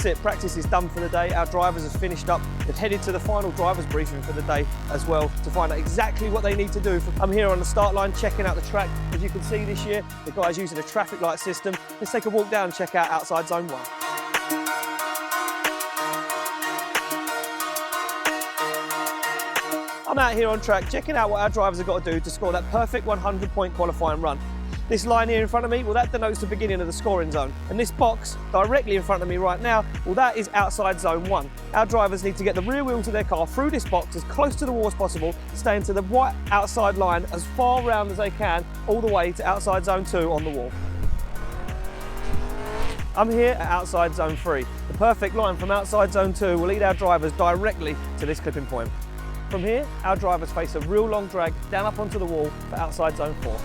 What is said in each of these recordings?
that's it, practice is done for the day. Our drivers have finished up. They've headed to the final drivers briefing for the day as well to find out exactly what they need to do. I'm here on the start line checking out the track. As you can see this year, the guys using a traffic light system. Let's take a walk down and check out outside zone 1. I'm out here on track checking out what our drivers have got to do to score that perfect 100-point qualifying run. This line here in front of me, well, that denotes the beginning of the scoring zone. And this box directly in front of me right now, well, that is outside zone 1. Our drivers need to get the rear wheels of their car through this box as close to the wall as possible, staying to the right outside line as far round as they can, all the way to outside zone 2 on the wall. I'm here at outside zone 3. The perfect line from outside zone 2 will lead our drivers directly to this clipping point. From here, our drivers face a real long drag down up onto the wall for outside zone 4.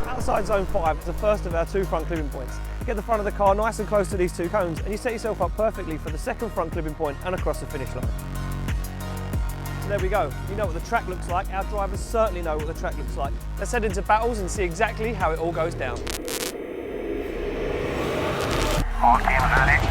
Outside zone 5 is the first of our 2 front clipping points. Get the front of the car nice and close to these 2 cones and you set yourself up perfectly for the second front clipping point and across the finish line. So there we go. You know what the track looks like. Our drivers certainly know what the track looks like. Let's head into battles and see exactly how it all goes down. All teams ready.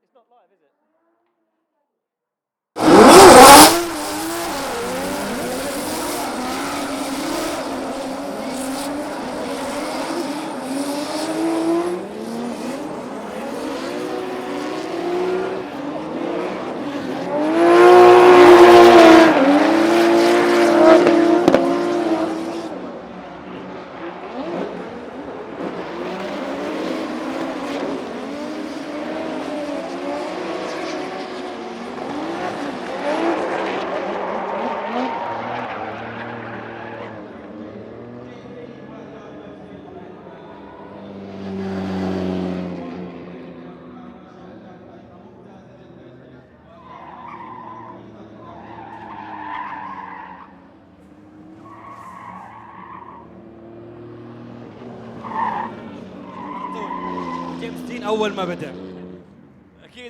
It's not live, is it? اول ما بدا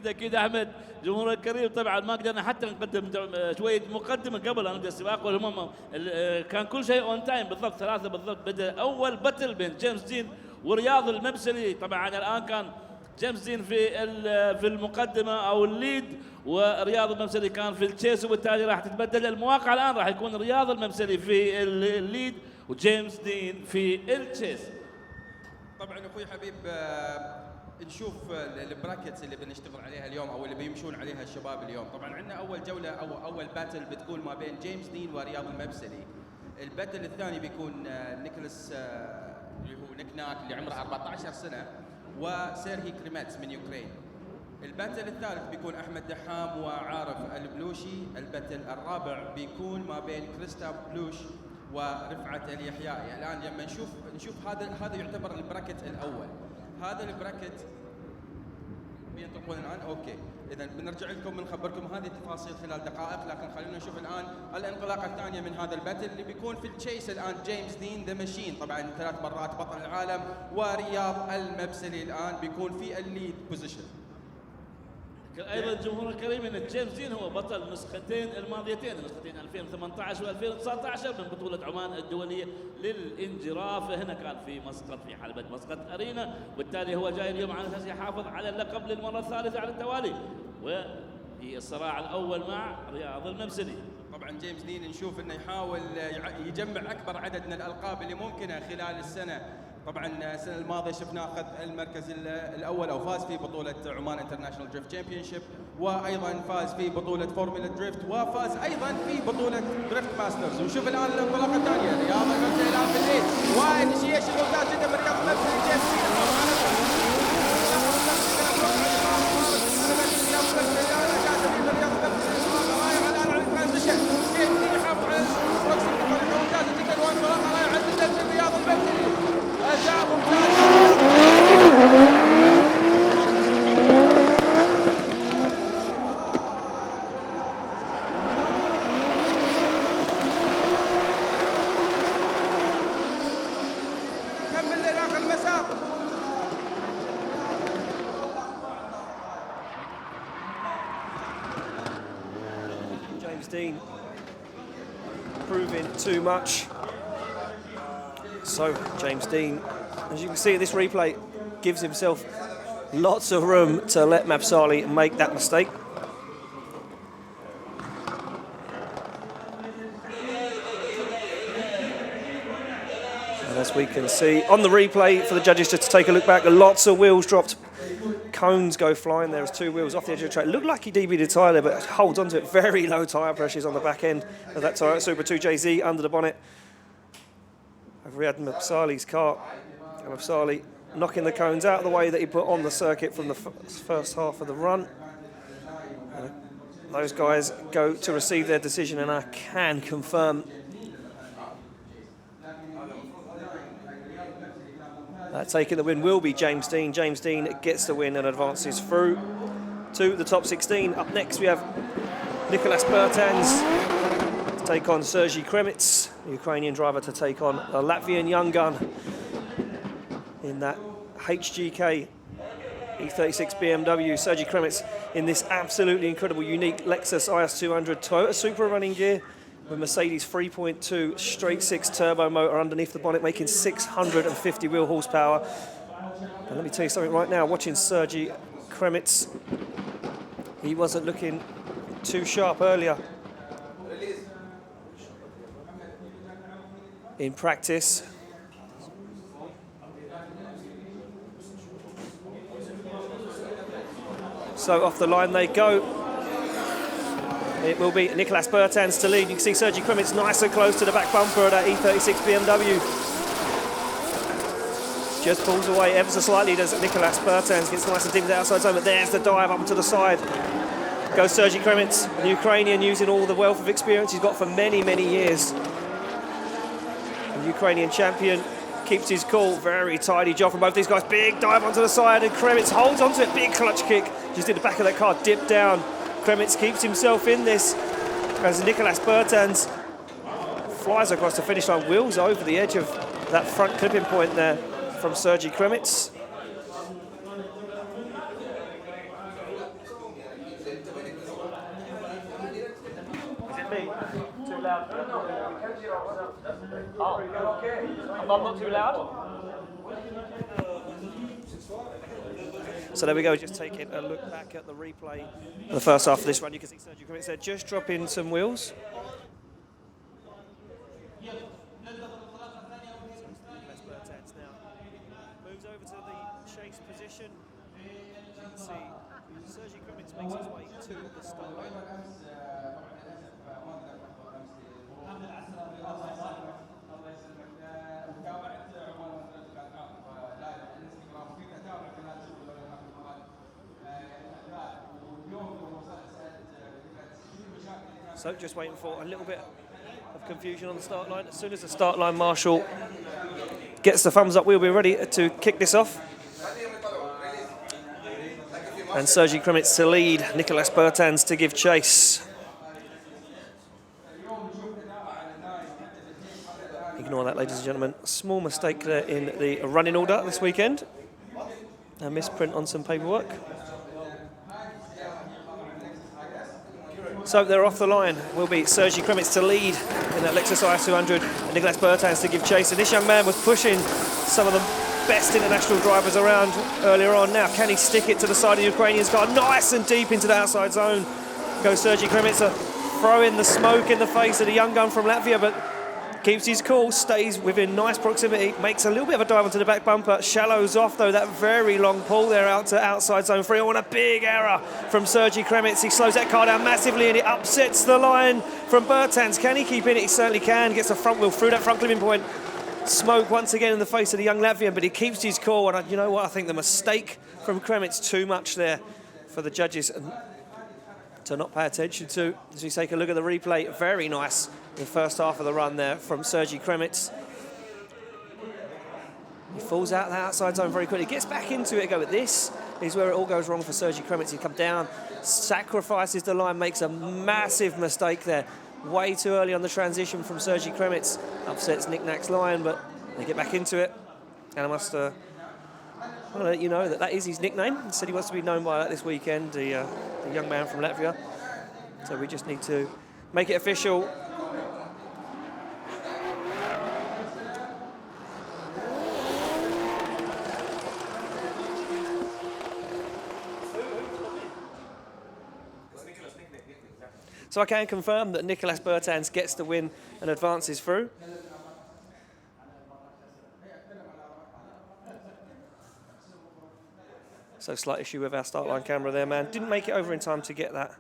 اكيد احمد جمهور الكريم طبعا ما قدرنا حتى نقدم شويه مقدمه قبل ان نبدا السباق والهم كان كل شيء اون تايم بالضبط 3 بالضبط. بدا اول باتل بين جيمس دين ورياض المبسلي. طبعا الان كان جيمس دين في المقدمه او الليد ورياض المبسلي كان في التشيس وبالتالي راح تتبدل المواقع. الان راح يكون رياض المبسلي في الليد وجيمس دين في التشيس. طبعا اخوي حبيب نشوف البراكتس اللي بنشتغل عليها اليوم او اللي بيمشون عليها الشباب اليوم. طبعا عندنا اول جوله او اول باتل بتكون ما بين جيمس دين ورياض المبسلي. الباتل الثاني بيكون نيكولاس اللي هو نكناك اللي عمره 14 سنه وسيرهي كريميتس من يوكرين. الباتل الثالث بيكون احمد دحام وعارف البلوشي. الباتل الرابع بيكون ما بين كريستاف بلوش ورفعت اليحيائي. الان لما نشوف هذا يعتبر البراكت الاول. هذا البراكت بينطلقون الان. اوكي، اذا بنرجع لكم بنخبركم هذه التفاصيل خلال دقائق، لكن خلينا نشوف الان الانطلاقه الثانيه من هذا الباتل اللي بيكون في التشيس. الان جيمس دين ذا ماشين، طبعا 3 مرات بطل العالم، ورياض المبسلي الان بيكون في الليد بوزيشن. ايضا جمهور الكريم ان جيمس دين هو بطل النسختين الماضيتين، نسختين 2018 و2019 من بطوله عمان الدوليه للانجراف. هنا كان في مسقط، في حلبة مسقط ارينا، وبالتالي هو جاي اليوم على اساس يحافظ على اللقب للمره الثالثه على التوالي، وفي الصراع الاول مع رياض المبسلي. طبعا جيمس دين نشوف انه يحاول يجمع اكبر عدد من الالقاب اللي ممكنه خلال السنه. طبعا السنه الماضيه شفناه اخذ المركز الاول او فاز في بطوله عمان انترناشونال دريفت تشامبيونشيب، وايضا فاز في بطوله فورمولا دريفت، وفاز ايضا في بطوله دريفت ماسترز. ونشوف الان الانطلاقه الثانيه، رياض المبسلي الان في الليد، وانيشيشن ممتاز جدا من رياض المبسلي. جيمس دين يحافظ على البروكسي بطريقه ممتازه جدا، وانطلاقه رائعه جدا من رياض المبسلي. اداء ممتاز. كمل لاخر المسار. James Dean proving too much. So James Dean, as you can see in this replay, gives himself lots of room to let Mabsali make that mistake. And as we can see on the replay, for the judges just to take a look back, lots of wheels dropped. Cones go flying there as 2 wheels off the edge of the track. Looked like he DB'd a tyre there, but holds onto it. Very low tyre pressures on the back end of that tyre. Super 2JZ under the bonnet of Riyad Mabsali's car. And Mabsali knocking the cones out of the way that he put on the circuit from the first half of the run. Those guys go to receive their decision, and I can confirm taking the win will be James Dean. James Dean gets the win and advances through to the top 16. Up next we have Nicholas Bertans to take on Sergey Kremets, the Ukrainian driver, to take on a Latvian young gun in that HGK E36 BMW. Sergey Kremets in this absolutely incredible, unique Lexus IS200 Toyota Supra running gear with Mercedes 3.2 straight 6 turbo motor underneath the bonnet, making 650 wheel horsepower. And let me tell you something right now, watching Sergey Kremets, he wasn't looking too sharp earlier in practice. So off the line they go. It will be Nicholas Bertans to lead. You can see Sergey Kremets nice and close to the back bumper of that E36 BMW. Just pulls away ever so slightly, does Nicholas Bertans, gets nice and deep to the outside zone, but there's the dive up to the side. Goes Sergey Kremets, the Ukrainian, using all the wealth of experience he's got for many, many years. The Ukrainian champion keeps his cool, very tidy job from both these guys. Big dive onto the side, and Kremets holds onto it, big clutch kick. Just did the back of that car, dip down. Kremets keeps himself in this as Nicholas Bertans flies across the finish line, wheels over the edge of that front clipping point there from Sergey Kremets. Is it me? Too loud? Oh, I'm not too loud? So there we go, just taking a look back at the replay of the first half of this run. You can see Sergey Kremets there just dropping some wheels. Moves over to the chase position. You can see Sergey Kremets makes his way to the start line. So just waiting for a little bit of confusion on the start line. As soon as the start line marshal gets the thumbs up, we'll be ready to kick this off. And Sergey Krimitz to lead, Nicolas Bertans to give chase. Ignore that, ladies and gentlemen. A small mistake there in the running order this weekend. A misprint on some paperwork. So they're off the line. Will be Sergey Krimitz to lead in that Lexus IS200, and Nicolas Bertans to give chase. And this young man was pushing some of the best international drivers around earlier on. Now, can he stick it to the side of the Ukrainian's car? Nice and deep into the outside zone. Goes Sergey Krimitz, throwing the smoke in the face of the young gun from Latvia, but keeps his cool, stays within nice proximity, makes a little bit of a dive onto the back bumper, shallows off though, that very long pull there out to outside zone 3. Oh, and a big error from Sergey Krimitz. He slows that car down massively and it upsets the line from Bertans. Can he keep in it? He certainly can. Gets the front wheel through that front clipping point. Smoke once again in the face of the young Latvian, but he keeps his cool. And you know what? I think the mistake from Krimitz, too much there for the judges to not pay attention to. As we take a look at the replay, very nice in the first half of the run there from Sergey Krimitz. He falls out of the outside zone very quickly, gets back into it, but this is where it all goes wrong for Sergey Krimitz. He comes down, sacrifices the line, makes a massive mistake there. Way too early on the transition from Sergey Krimitz. Upsets Nick Nack's line, but they get back into it. And I must I'm going to let you know that is his nickname. He said he wants to be known by that this weekend, the young man from Latvia. So we just need to make it official. So I can confirm that Nicolas Bertans gets the win and advances through. So slight issue with our start line camera there, man. Didn't make it over in time to get that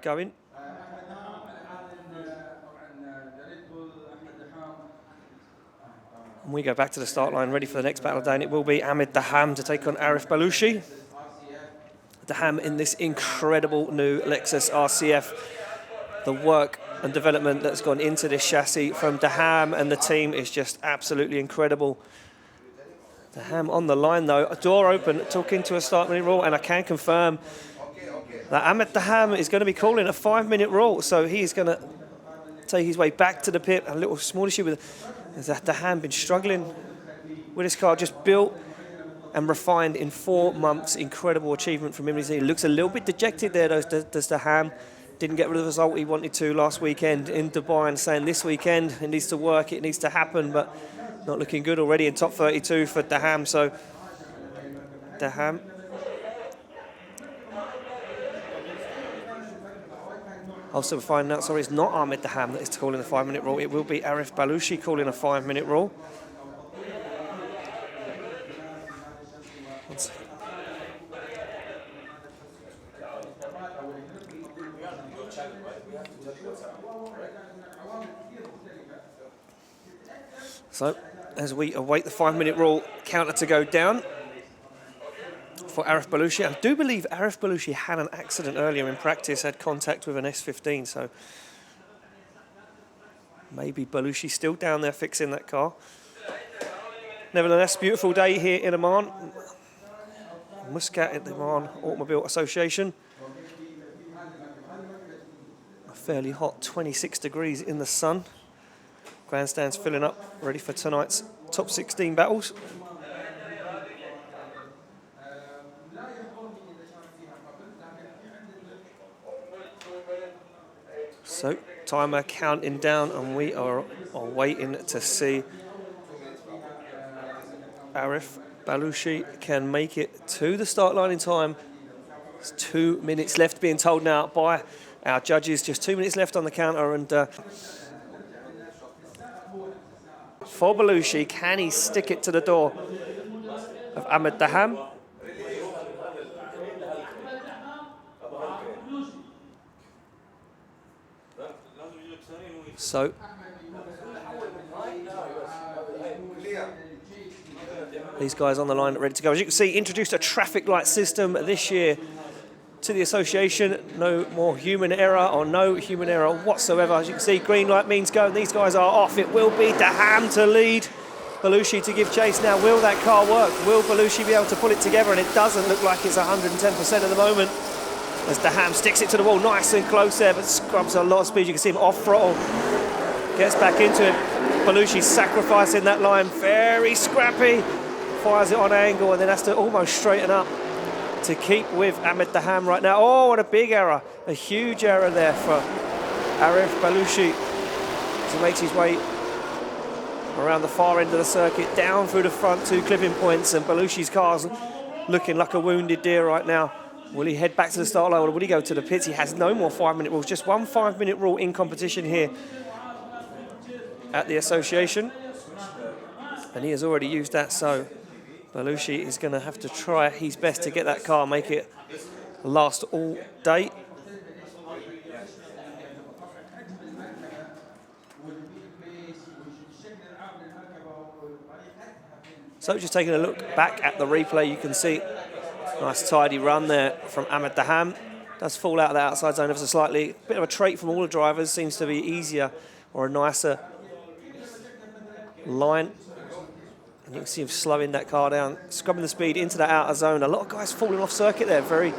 going. And we go back to the start line, ready for the next battle down. It will be Ahmed Daham to take on Arif Balushi. Daham in this incredible new Lexus RCF. The work and development that's gone into this chassis from Daham and the team is just absolutely incredible. Daham on the line though, a door open, talking to a start-minute rule, and I can confirm that Ahmed Daham is going to be calling a 5-minute rule, so he's going to take his way back to the pit. A little small issue with Daham, been struggling with his car, just built and refined in 4 months. Incredible achievement from him. He looks a little bit dejected there though, does Daham. Didn't get rid of the result he wanted to last weekend in Dubai, and saying this weekend it needs to work, it needs to happen, but not looking good already in top 32 for Daham. So Daham also finding out, sorry, it's not Ahmed Daham that is calling the 5-minute rule. It will be Arif Balushi calling a 5-minute rule. So, as we await the 5-minute rule counter to go down for Arif Balushi. I do believe Arif Balushi had an accident earlier in practice, had contact with an S15, so maybe Balushi's still down there fixing that car. Nevertheless, beautiful day here in Oman. Muscat at the Oman Automobile Association. A fairly hot 26 degrees in the sun. Grandstands filling up, ready for tonight's top 16 battles. So, timer counting down, and we are waiting to see Arif Balushi can make it to the start line in time. There's 2 minutes left, being told now by our judges. Just 2 minutes left on the counter, and for Balushi, can he stick it to the door of Ahmed Daham? So, these guys on the line ready to go. As you can see, introduced a traffic light system this year to the association. No more human error, or no human error whatsoever. As you can see, green light means go, and these guys are off. It will be Daham to lead, Belushi to give chase now. Will that car work? Will Belushi be able to pull it together? And it doesn't look like it's 110% at the moment, as Daham sticks it to the wall nice and close there, but scrubs a lot of speed. You can see him off throttle, gets back into it. Belushi sacrificing that line, very scrappy, fires it on angle, and then has to almost straighten up to keep with Ahmed Daham right now. Oh, what a big error, a huge error there for Arif Belushi as he makes his way around the far end of the circuit, down through the front 2 clipping points, and Belushi's car's looking like a wounded deer right now. Will he head back to the start line, or will he go to the pits? He has no more 5-minute rules, just one 5-minute rule in competition here at the association, and he has already used that, so Belushi is going to have to try his best to get that car, make it last all day. So just taking a look back at the replay, you can see nice tidy run there from Ahmed Daham. Does fall out of the outside zone ever so slightly. Bit of a trait from all the drivers, seems to be easier or a nicer line. And you can see him slowing that car down, scrubbing the speed into that outer zone. A lot of guys falling off circuit there. Very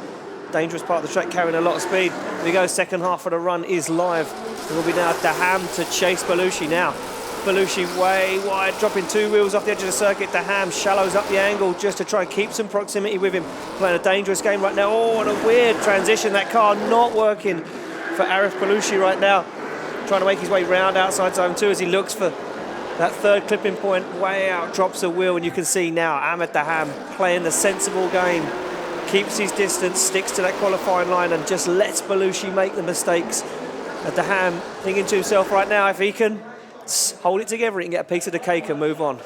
dangerous part of the track, carrying a lot of speed. Here we go, second half of the run is live. It will be now Daham to chase Belushi now. Belushi way wide, dropping 2 wheels off the edge of the circuit. Daham shallows up the angle just to try and keep some proximity with him. Playing a dangerous game right now. Oh, what a weird transition. That car not working for Arif Belushi right now. Trying to make his way round outside zone 2 as he looks for that 3rd clipping point, way out, drops a wheel, and you can see now Ahmed Daham playing the sensible game, keeps his distance, sticks to that qualifying line, and just lets Belushi make the mistakes. And Daham thinking to himself right now, if he can hold it together, he can get a piece of the cake and move on.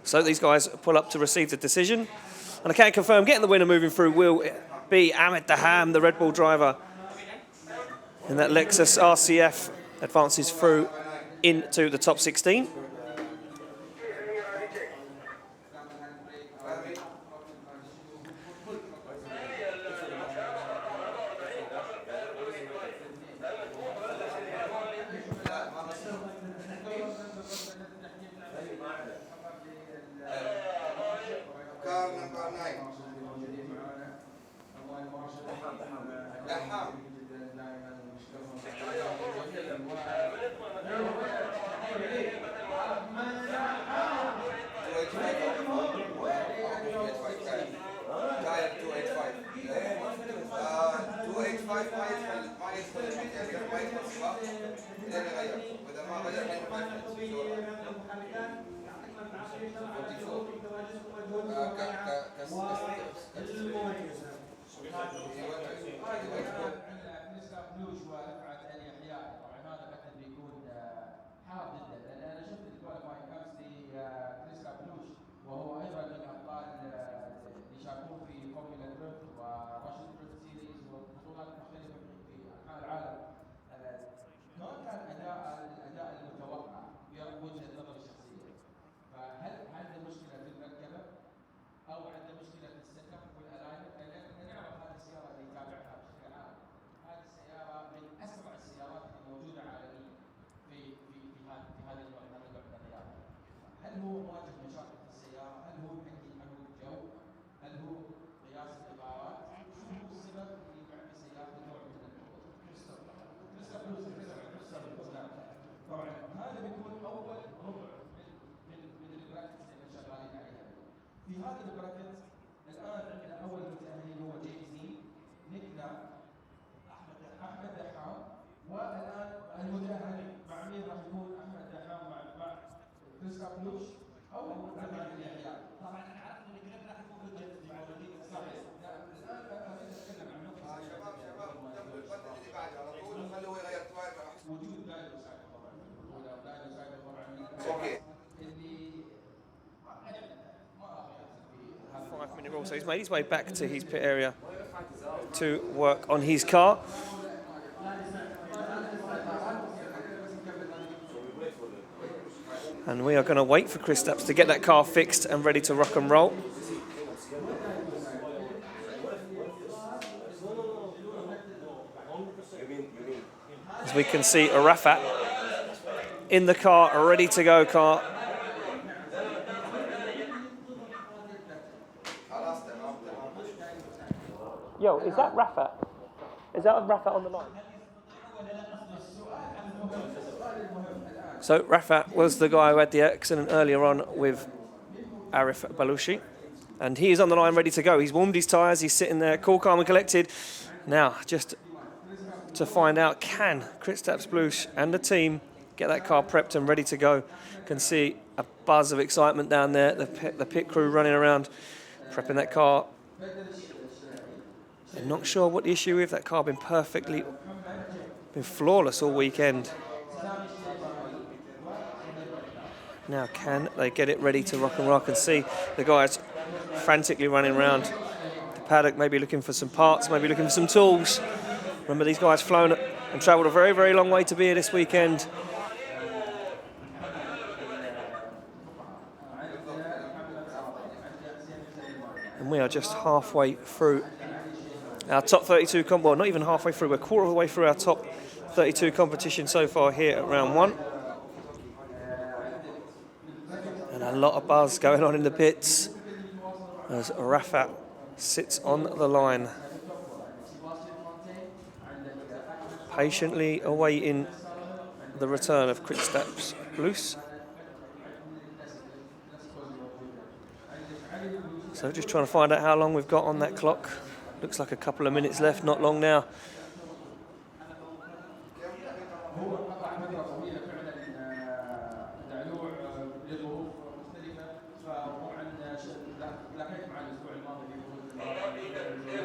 So these guys pull up to receive the decision, and I can confirm getting the winner moving through will be Ahmed Daham, the Red Bull driver. And that Lexus RCF advances through into the top 16. So he's made his way back to his pit area to work on his car. And we are going to wait for Kristaps to get that car fixed and ready to rock and roll. As we can see Arafat in the car, a ready to go car. Yo, is that Rafat? Is that Rafat on the line? So Rafat was the guy who had the accident earlier on with Arif Balushi. And he is on the line ready to go. He's warmed his tyres, he's sitting there, cool, calm and collected. Now, just to find out, can Kristaps Blush and the team get that car prepped and ready to go? You can see a buzz of excitement down there, the pit crew running around, prepping that car. I'm not sure what the issue is. That car been flawless all weekend. Now, can they get it ready to rock and roll? I can see the guys frantically running around the paddock, maybe looking for some parts, maybe looking for some tools. Remember, these guys flown and travelled a very, very long way to be here this weekend. And we are just halfway through our top 32, well, not even halfway through, we're a quarter of the way through our top 32 competition so far here at round one. And a lot of buzz going on in the pits as Rafat sits on the line, patiently awaiting the return of Kristaps Blush. So just trying to find out how long we've got on that clock. Looks like a couple of minutes left, not long now.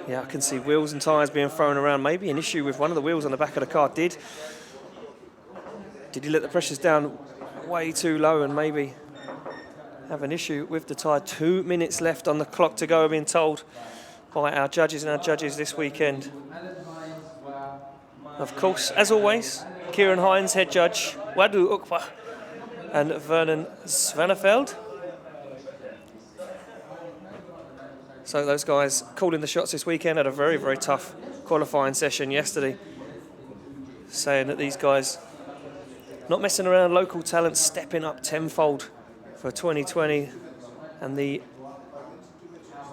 Yeah, I can see wheels and tyres being thrown around. Maybe an issue with one of the wheels on the back of the car. Did he let the pressures down way too low and maybe have an issue with the tyre? 2 minutes left on the clock to go, being told by our judges and our judges this weekend. Of course, as always, Kieran Hines, head judge, Wadu Ukpa and Vernon Svanefeld. So those guys calling the shots this weekend. Had a very, very tough qualifying session yesterday, saying that these guys not messing around, local talent stepping up tenfold for 2020, and the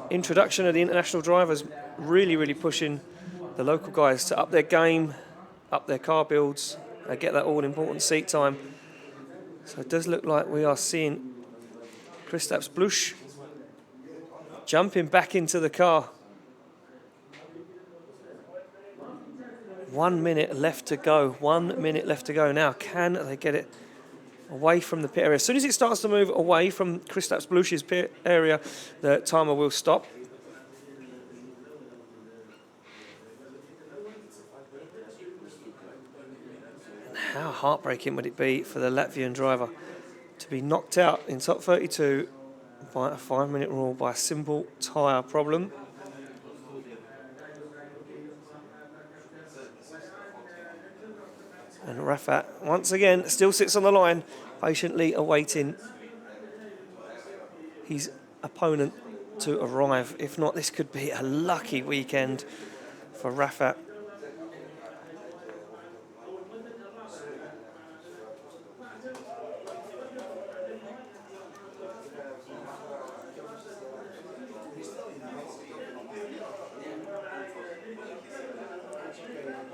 introduction of the international drivers really, really pushing the local guys to up their game, up their car builds, and get that all-important seat time. So it does look like we are seeing Kristaps Blush jumping back into the car. 1 minute left to go. 1 minute left to go. Now, can they get it away from the pit area? As soon as it starts to move away from Kristaps Blush's pit area, the timer will stop. And how heartbreaking would it be for the Latvian driver to be knocked out in top 32 by a 5-minute rule by a simple tyre problem? And Rafat, once again, still sits on the line, patiently awaiting his opponent to arrive. If not, this could be a lucky weekend for Rafat.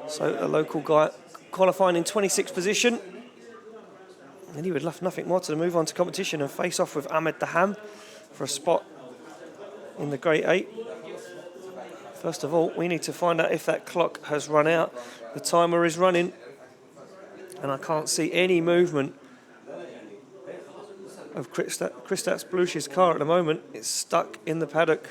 So a local guy qualifying in 26th position. And he would love nothing more to move on to competition and face off with Ahmed Daham for a spot in the Grade 8. First of all, we need to find out if that clock has run out. The timer is running, and I can't see any movement of Kristaps Blush's car at the moment. It's stuck in the paddock.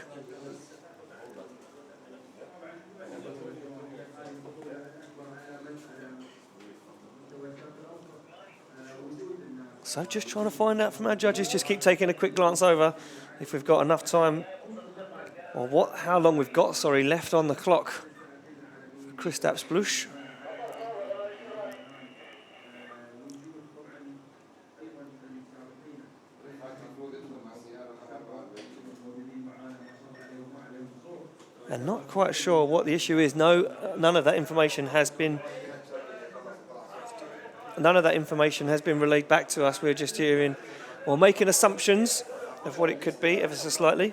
So just trying to find out from our judges, just keep taking a quick glance over if we've got enough time, or how long we've got, left on the clock for Kristaps Blush. And not quite sure what the issue is. No, none of that information has been none of that information has been relayed back to us. We're just hearing or making assumptions of what it could be, ever so slightly.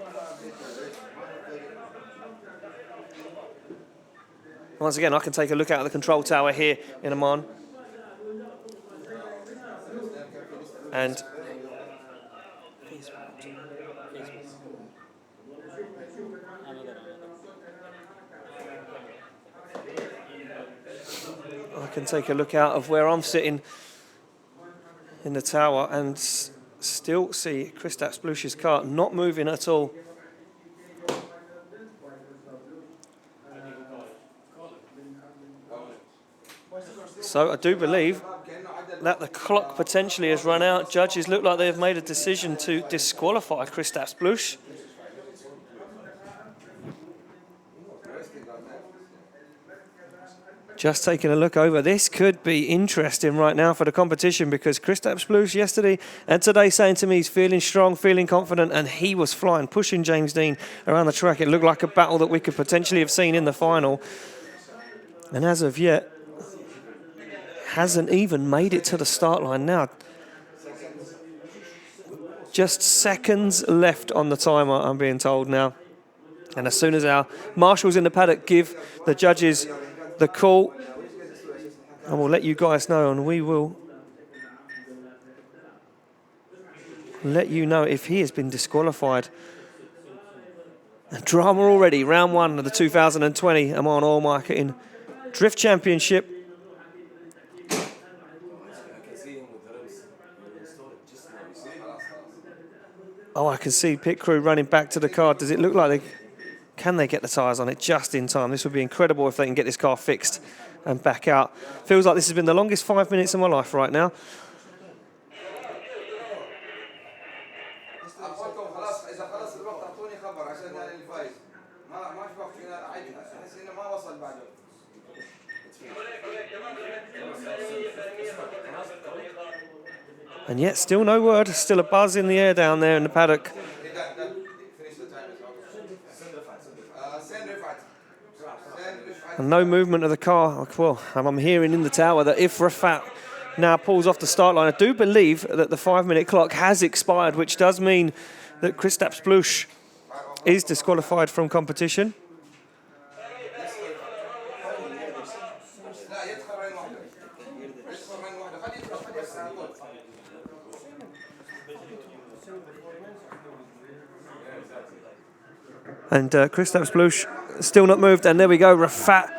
Once again, I can take a look out of the control tower here in Oman. And I can take a look out of where I'm sitting in the tower and still see Kristaps Blush's car not moving at all. So I do believe that the clock potentially has run out. Judges look like they've made a decision to disqualify Kristaps Blush. Just taking a look over, this could be interesting right now for the competition, because Kristaps Blush yesterday and today saying to me he's feeling strong, feeling confident, and he was flying, pushing James Dean around the track. It looked like a battle that we could potentially have seen in the final. And as of yet, hasn't even made it to the start line now. Just seconds left on the timer, I'm being told now. And as soon as our marshals in the paddock give the judges the call, and we'll let you guys know, and we will let you know if he has been disqualified. Drama already, round one of the 2020 Oman Oil Marketing Drift Championship. Oh, I can see pit crew running back to the car. Does it look like can they get the tyres on it just in time? This would be incredible if they can get this car fixed and back out. Feels like this has been the longest 5 minutes of my life right now. And yet still no word, still a buzz in the air down there in the paddock. And no movement of the car. Well, I'm hearing in the tower that if Rafat now pulls off the start line, I do believe that the 5-minute clock has expired, which does mean that Kristaps Blush is disqualified from competition. And Kristaps Blush still not moved, and there we go, Rafat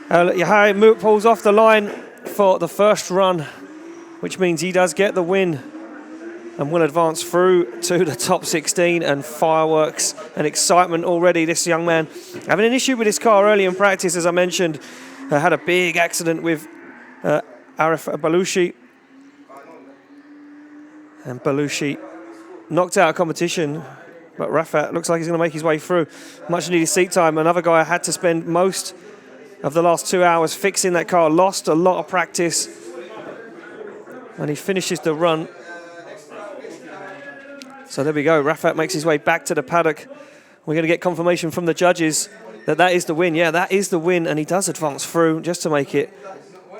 Al Shahani pulls off the line for the first run, which means he does get the win and will advance through to the top 16. And fireworks and excitement already. This young man having an issue with his car early in practice, as I mentioned, had a big accident with Arif Balushi, and Balushi knocked out of competition. But Rafat looks like he's going to make his way through. Much needed seat time. Another guy had to spend most of the last 2 hours fixing that car. Lost a lot of practice. And he finishes the run. So there we go. Rafat makes his way back to the paddock. We're going to get confirmation from the judges that that is the win. Yeah, that is the win. And he does advance through just to make it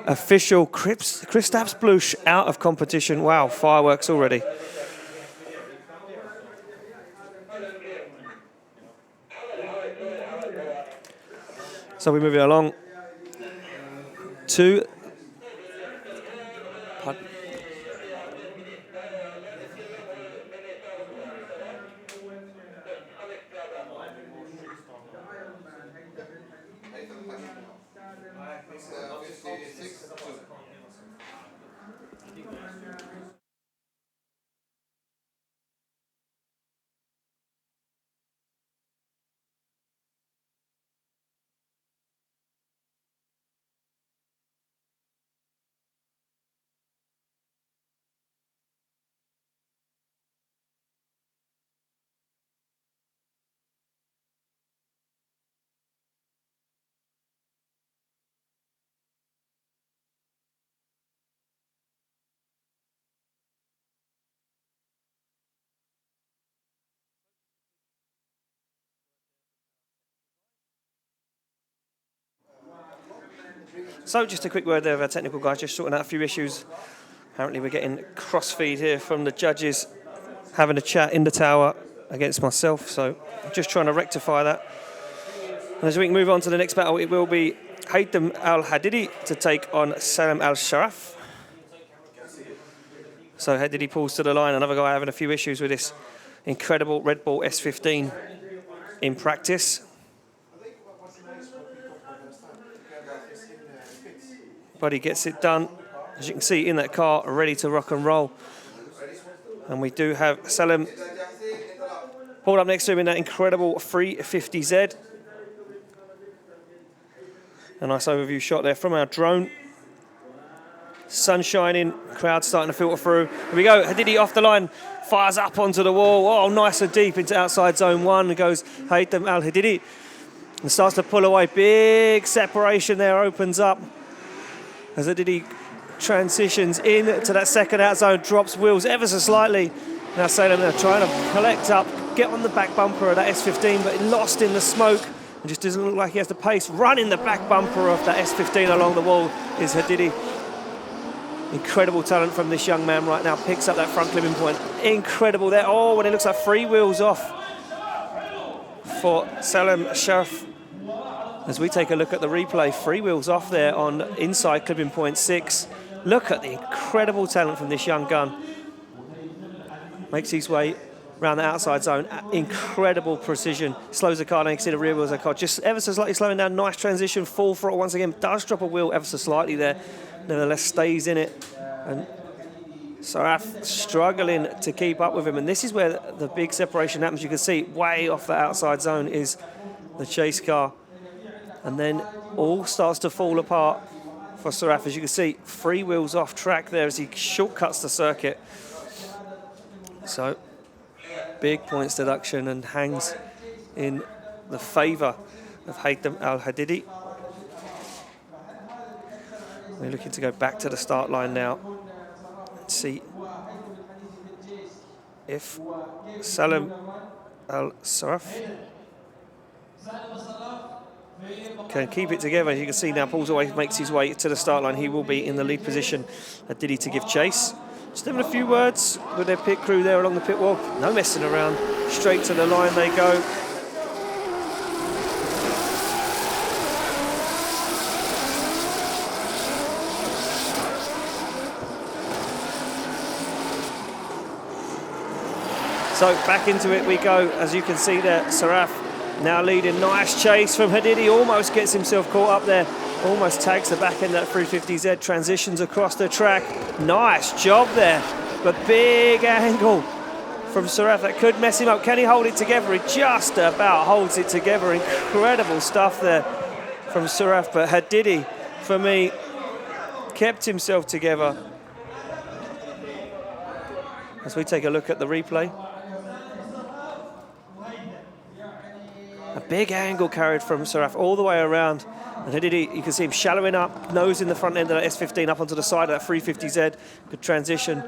official. Kristaps Blush out of competition. Wow, fireworks already. So we're moving along to So just a quick word there of our technical guys, just sorting out a few issues. Apparently we're getting crossfeed here from the judges having a chat in the tower against myself, so I'm just trying to rectify that. And as we can move on to the next battle, it will be Tarik Al Shahani to take on Tarik Al Shahani. So Hadidi pulls to the line, another guy having a few issues with this incredible Red Bull S15 in practice. But he gets it done, as you can see, in that car, ready to rock and roll. And we do have Salim pulled up next to him in that incredible 350Z. A nice overview shot there from our drone. Sun shining, crowd starting to filter through. Here we go, Hadidi off the line, fires up onto the wall. Oh, nice and deep into outside zone 1. Goes Tarik Al Shahani and starts to pull away. Big separation there opens up as Hadidi transitions into that second out zone, drops wheels ever so slightly. Now Salem they're trying to collect up, get on the back bumper of that S15, but lost in the smoke. And just doesn't look like he has the pace. Running the back bumper of that S15 along the wall is Hadidi. Incredible talent from this young man right now. Picks up that front clipping point. Incredible there. Oh, when it looks like 3 wheels off for Salim Sharaf. As we take a look at the replay, 3 wheels off there on inside clipping point 6. Look at the incredible talent from this young gun. Makes his way around the outside zone. Incredible precision. Slows the car down. You can see the rear wheels of the car just ever so slightly slowing down. Nice transition. Full throttle once again. Does drop a wheel ever so slightly there. Nevertheless stays in it. And Saraf struggling to keep up with him. And this is where the big separation happens. You can see way off the outside zone is the chase car. And then all starts to fall apart for Saraf. As you can see, 3 wheels off track there as he shortcuts the circuit. So big points deduction and hangs in the favour of Tarik Al Shahani. We're looking to go back to the start line now. Let's see if Salim Al Shahani can keep it together. As you can see now, pulls away, makes his way to the start line. He will be in the lead position. Hadidi to give chase. Just having a few words with their pit crew there along the pit wall. No messing around. Straight to the line they go. So back into it we go. As you can see there, Saraf now leading. Nice chase from Hadidi. Almost gets himself caught up there. Almost tags the back end of that 350Z. Transitions across the track. Nice job there. But big angle from Saraf that could mess him up. Can he hold it together? He just about holds it together. Incredible stuff there from Saraf. But Hadidi, for me, kept himself together. As we take a look at the replay. A big angle carried from Saraf all the way around. And Hadidi, you can see him shallowing up, nose in the front end of that S15 up onto the side of that 350Z. Good transition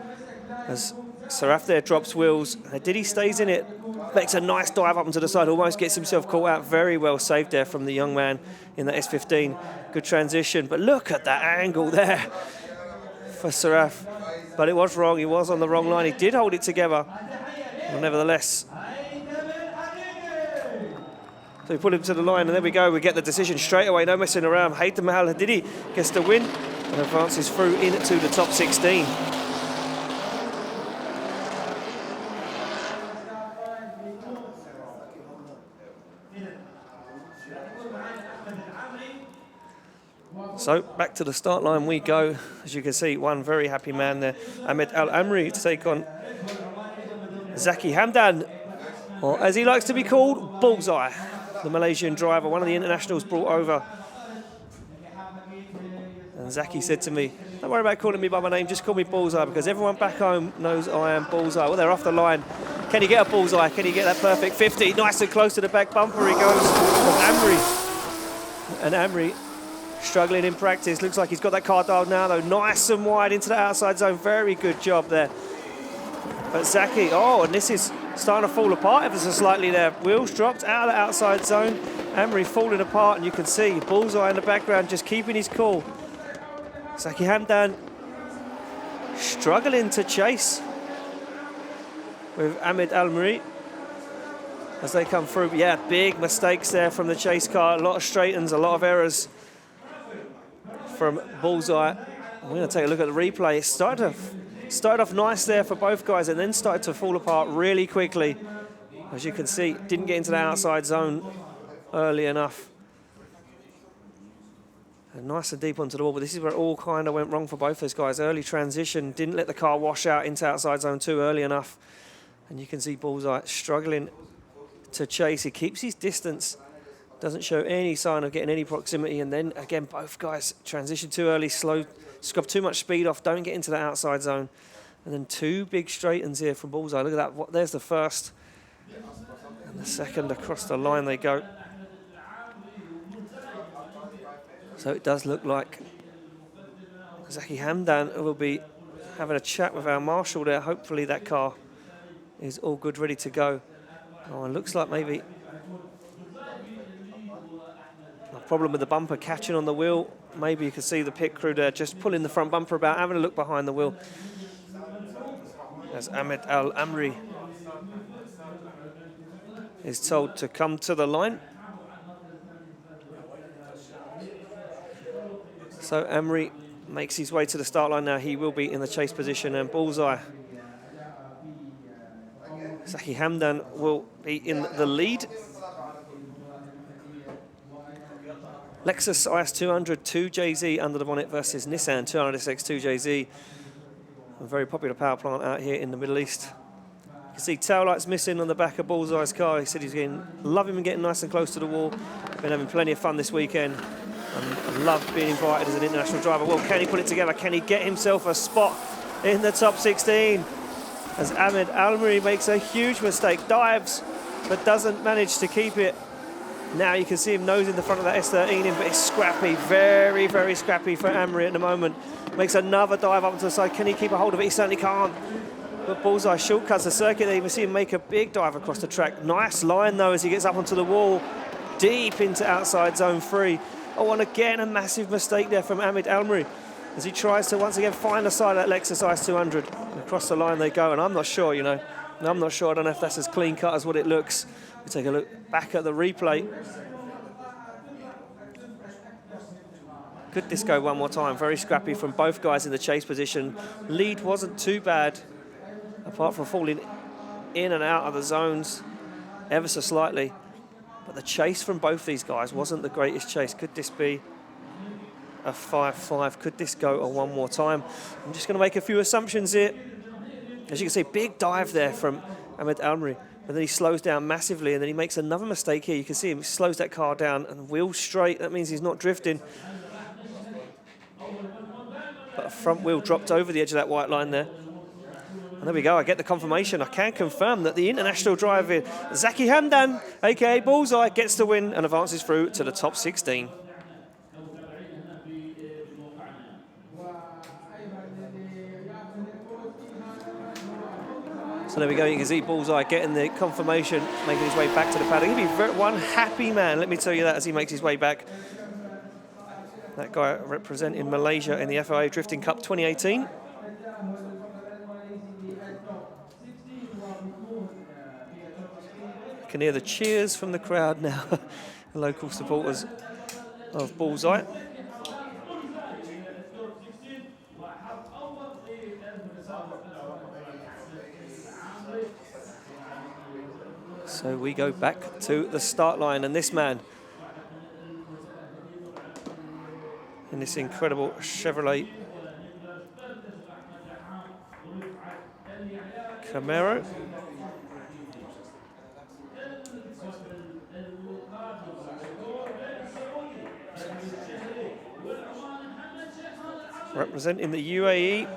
as Saraf there drops wheels. Hadidi stays in it, makes a nice dive up onto the side, almost gets himself caught out. Very well saved there from the young man in that S15. Good transition, but look at that angle there for Saraf. But it was wrong, he was on the wrong line. He did hold it together, well, nevertheless. So we put him to the line, and there we go. We get the decision straight away, no messing around. Tarik Al Shahani gets the win and advances through into the top 16. So back to the start line we go. As you can see, one very happy man there, Ahmed Al Amri, to take on Zaki Hamdan, or as he likes to be called, Bullseye. The Malaysian driver, one of the internationals brought over. And Zaki said to me, don't worry about calling me by my name, just call me Bullseye, because everyone back home knows I am Bullseye. Well, they're off the line. Can he get a bullseye? Can he get that perfect 50? Nice and close to the back bumper he goes from Amri. And Amri struggling in practice. Looks like he's got that car dialed now, though. Nice and wide into the outside zone. Very good job there. But Zaki, oh, and this is starting to fall apart ever so slightly there. Wheels dropped out of the outside zone. Amri falling apart, and you can see Bullseye in the background just keeping his cool. Zaki Hamdan struggling to chase with Ahmed Al-Mari as they come through. Yeah, big mistakes there from the chase car. A lot of straight-ins, a lot of errors from Bullseye. I'm going to take a look at the replay. It started off nice there for both guys and then started to fall apart really quickly. As you can see, didn't get into the outside zone early enough. And nice and deep onto the wall, but this is where it all kind of went wrong for both those guys. Early transition, didn't let the car wash out into outside zone too early enough. And you can see Bullseye struggling to chase. He keeps his distance, doesn't show any sign of getting any proximity. And then again, both guys transition too early, slow, scrub too much speed off, don't get into the outside zone. And then two big straight-ins here from Bullseye. Look at that, there's the first. And the second across the line they go. So it does look like Zaki Hamdan will be having a chat with our marshal there. Hopefully that car is all good, ready to go. Oh, it looks like maybe a problem with the bumper catching on the wheel. Maybe you can see the pit crew there just pulling the front bumper about, having a look behind the wheel. As Ahmed Al-Amri is told to come to the line. So Amri makes his way to the start line now. He will be in the chase position, and Bullseye. Zaki Hamdan will be in the lead. Lexus IS200 2JZ under the bonnet versus Nissan 200SX 2JZ. A very popular power plant out here in the Middle East. You can see taillights missing on the back of Bullseye's car. He said he's loving him getting nice and close to the wall. Been having plenty of fun this weekend. And love being invited as an international driver. Well, can he put it together? Can he get himself a spot in the top 16? As Ahmed Al-Mari makes a huge mistake, dives, but doesn't manage to keep it. Now you can see him nosing the front of that S13 in, but it's scrappy, very, very scrappy for Al-Mari at the moment. Makes another dive up to the side. Can he keep a hold of it? He certainly can't. But Bullseye shortcuts the circuit there. You can see him make a big dive across the track. Nice line, though, as he gets up onto the wall, deep into outside zone 3. Oh, and again, a massive mistake there from Ahmed Al-Mari as he tries to once again find the side of that Lexus IS200. And across the line they go, and I'm not sure, you know. I'm not sure. I don't know if that's as clean cut as what it looks. We take a look back at the replay. Could this go one more time? Very scrappy from both guys in the chase position. Lead wasn't too bad, apart from falling in and out of the zones ever so slightly. But the chase from both these guys wasn't the greatest chase. Could this be a 5-5? Could this go a one more time? I'm just going to make a few assumptions here. As you can see, big dive there from Ahmed Al-Mari. And then he slows down massively, and then he makes another mistake here. You can see him, he slows that car down and wheels straight. That means he's not drifting. But a front wheel dropped over the edge of that white line there. And there we go, I get the confirmation. I can confirm that the international driver, Zaki Hamdan, aka Bullseye, gets the win and advances through to the top 16. So there we go, you can see Bullseye getting the confirmation, making his way back to the paddock. He'll be one happy man, let me tell you that, as he makes his way back. That guy representing Malaysia in the FIA Drifting Cup 2018. You can hear the cheers from the crowd now, the local supporters of Bullseye. So we go back to the start line, and this man in this incredible Chevrolet Camaro. Representing the UAE.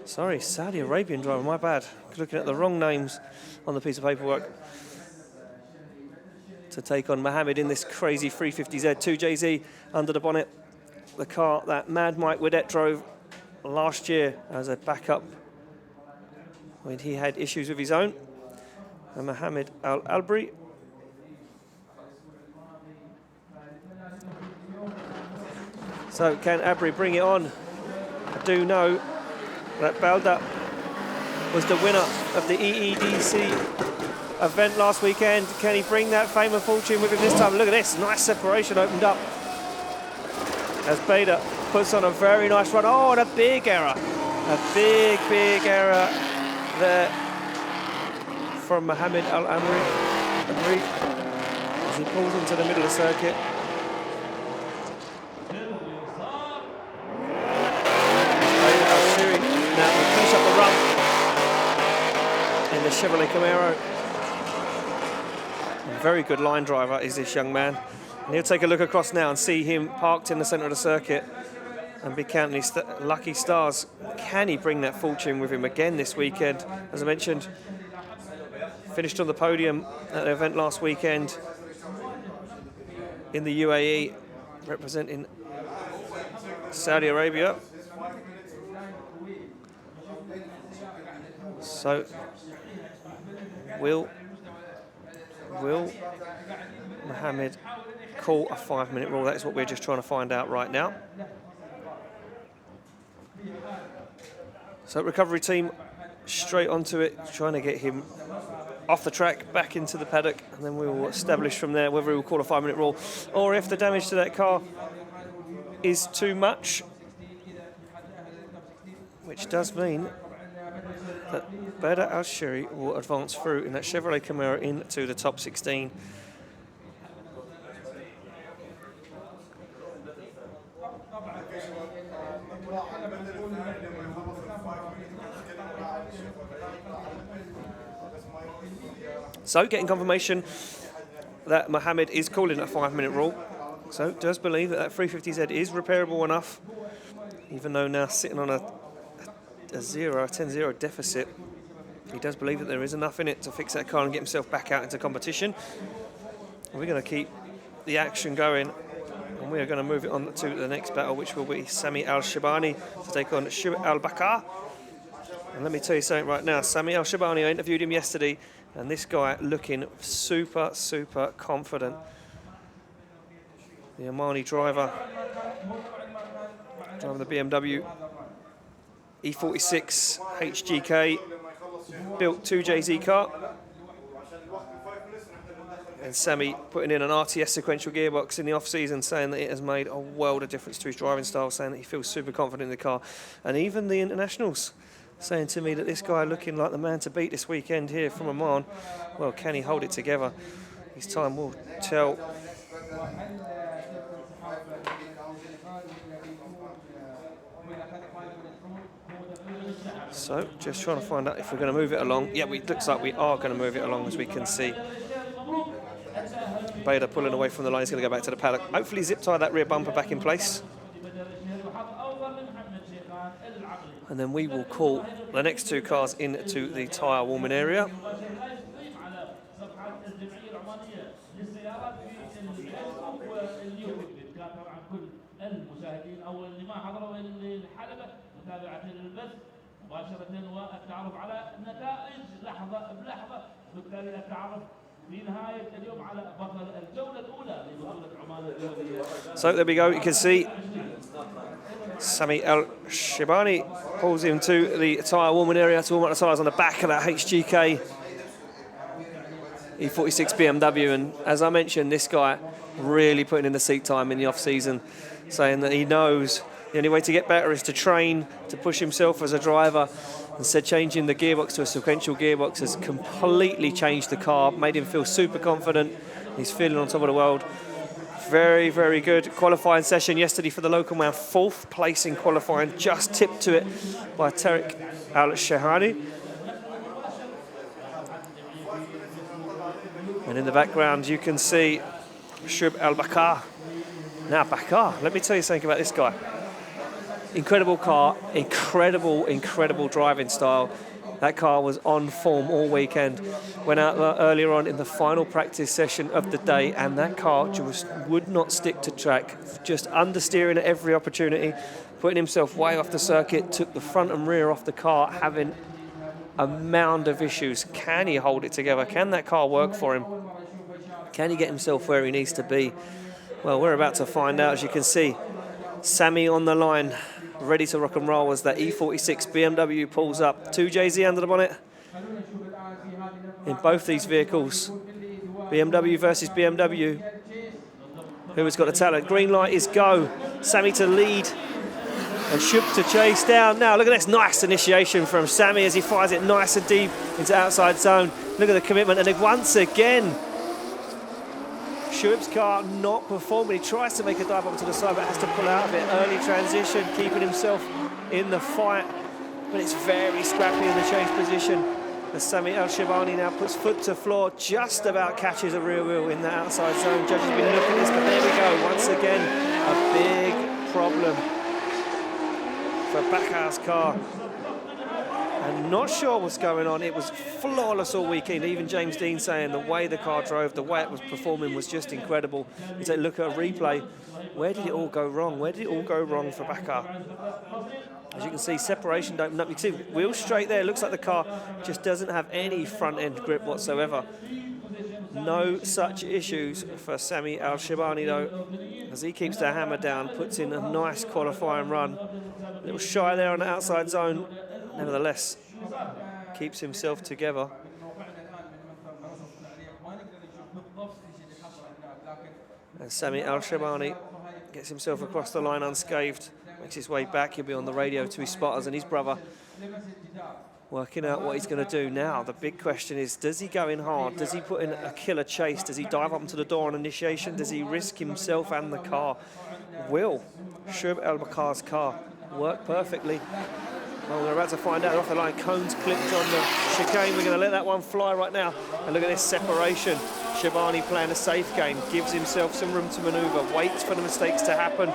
Sorry, Saudi Arabian driver, my bad. Looking at the wrong names on the piece of paperwork. To take on Mohammed in this crazy 350Z 2JZ under the bonnet. The car that Mad Mike Widet drove last year as a backup when he had issues with his own. And Mohammed Al-Albri. So can Abri bring it on? I do know that Balda was the winner of the EEDC event last weekend. Can he bring that fame and fortune with him this time? Look at this, nice separation opened up as Beda puts on a very nice run. Oh, and a big error. A big error there from Mohammed Al Amri as he pulls into the middle of the circuit. Now we finish up the run in the Chevrolet Camaro. A very good line driver is this young man. And he'll take a look across now and see him parked in the centre of the circuit and be counting his lucky stars. Can he bring that fortune with him again this weekend? As I mentioned, finished on the podium at the event last weekend in the UAE, representing Saudi Arabia. So, will Mohammed call a 5-minute rule? That is what we're just trying to find out right now. So recovery team straight onto it, trying to get him off the track, back into the paddock, and then we will establish from there whether we will call a 5-minute rule or if the damage to that car is too much, which does mean that Beda Al Shahani will advance through in that Chevrolet Camaro into the top 16. So getting confirmation that Mohammed is calling a 5-minute rule. So does believe that that 350Z is repairable enough, even though now sitting on a 10-0 deficit. He does believe that there is enough in it to fix that car and get himself back out into competition. And we're going to keep the action going, and we are going to move it on to the next battle, which will be Sami Al Shahani to take on Shub Al Bakar. And let me tell you something right now, Sami Al Shahani, I interviewed him yesterday, and this guy looking super confident. The Omani driver, driving the BMW E46 HGK, built 2JZ car. And Sami putting in an RTS sequential gearbox in the off-season, saying that it has made a world of difference to his driving style, saying that he feels super confident in the car. And even the internationals saying to me that this guy looking like the man to beat this weekend here from Oman. Well, can he hold it together? His time will tell. So, just trying to find out if we're going to move it along. Yeah, it looks like we are going to move it along, as we can see. Beda pulling away from the line. He's going to go back to the paddock. Hopefully zip tie that rear bumper back in place. And then we will call the next two cars into the tyre warming area. So there we go, you can see Sami Al Shahani pulls into the tyre warming area to warm up the tyres on the back of that HGK E46 BMW. And as I mentioned, this guy really putting in the seat time in the off-season, saying that he knows the only way to get better is to train, to push himself as a driver. Instead, changing the gearbox to a sequential gearbox has completely changed the car, made him feel super confident. He's feeling on top of the world. Very good qualifying session yesterday for the local man. 4th place in qualifying, just tipped to it by Tarik Al Shahani. And in the background, you can see Shub Al Bakar. Now, Bakar, let me tell you something about this guy. Incredible car, incredible driving style. That car was on form all weekend. Went out earlier on in the final practice session of the day, and that car just would not stick to track. Just understeering at every opportunity, putting himself way off the circuit, took the front and rear off the car, having a mound of issues. Can he hold it together? Can that car work for him? Can he get himself where he needs to be? Well, we're about to find out. As you can see, Sammy on the line, ready to rock and roll as that E46 BMW pulls up. 2JZ under the bonnet in both these vehicles. BMW versus BMW. Who has got the talent? Green light is go. Sammy to lead and Shub to chase down. Now look at this nice initiation from Sammy as he fires it nice and deep into outside zone. Look at the commitment, and then once again Shub's car not performing. He tries to make a dive up to the side but has to pull out of it. Early transition, keeping himself in the fight, but it's very scrappy in the change position as Sami Al Shahani now puts foot to floor, just about catches a rear wheel in the outside zone. Judges have been looking at this, but there we go. Once again, a big problem for Bakar's car. And not sure what's going on. It was flawless all weekend. Even James Dean saying the way the car drove, the way it was performing was just incredible. You take a look at a replay. Where did it all go wrong? Where did it all go wrong for Bakar? As you can see, separation don't open up. You can see wheel straight there. Looks like the car just doesn't have any front end grip whatsoever. No such issues for Sami Al Shahani though, as he keeps the hammer down, puts in a nice qualifying run. A little shy there on the outside zone. Nevertheless, keeps himself together. And Sami Al Shahani gets himself across the line unscathed, makes his way back. He'll be on the radio to his spotters and his brother, working out what he's going to do now. The big question is, does he go in hard? Does he put in a killer chase? Does he dive up to the door on initiation? Does he risk himself and the car? Will Shub El Bakar's car work perfectly? Well, we're about to find out. Off the line, cones clipped on the chicane. We're going to let that one fly right now. And look at this separation. Shahani playing a safe game, gives himself some room to manoeuvre, waits for the mistakes to happen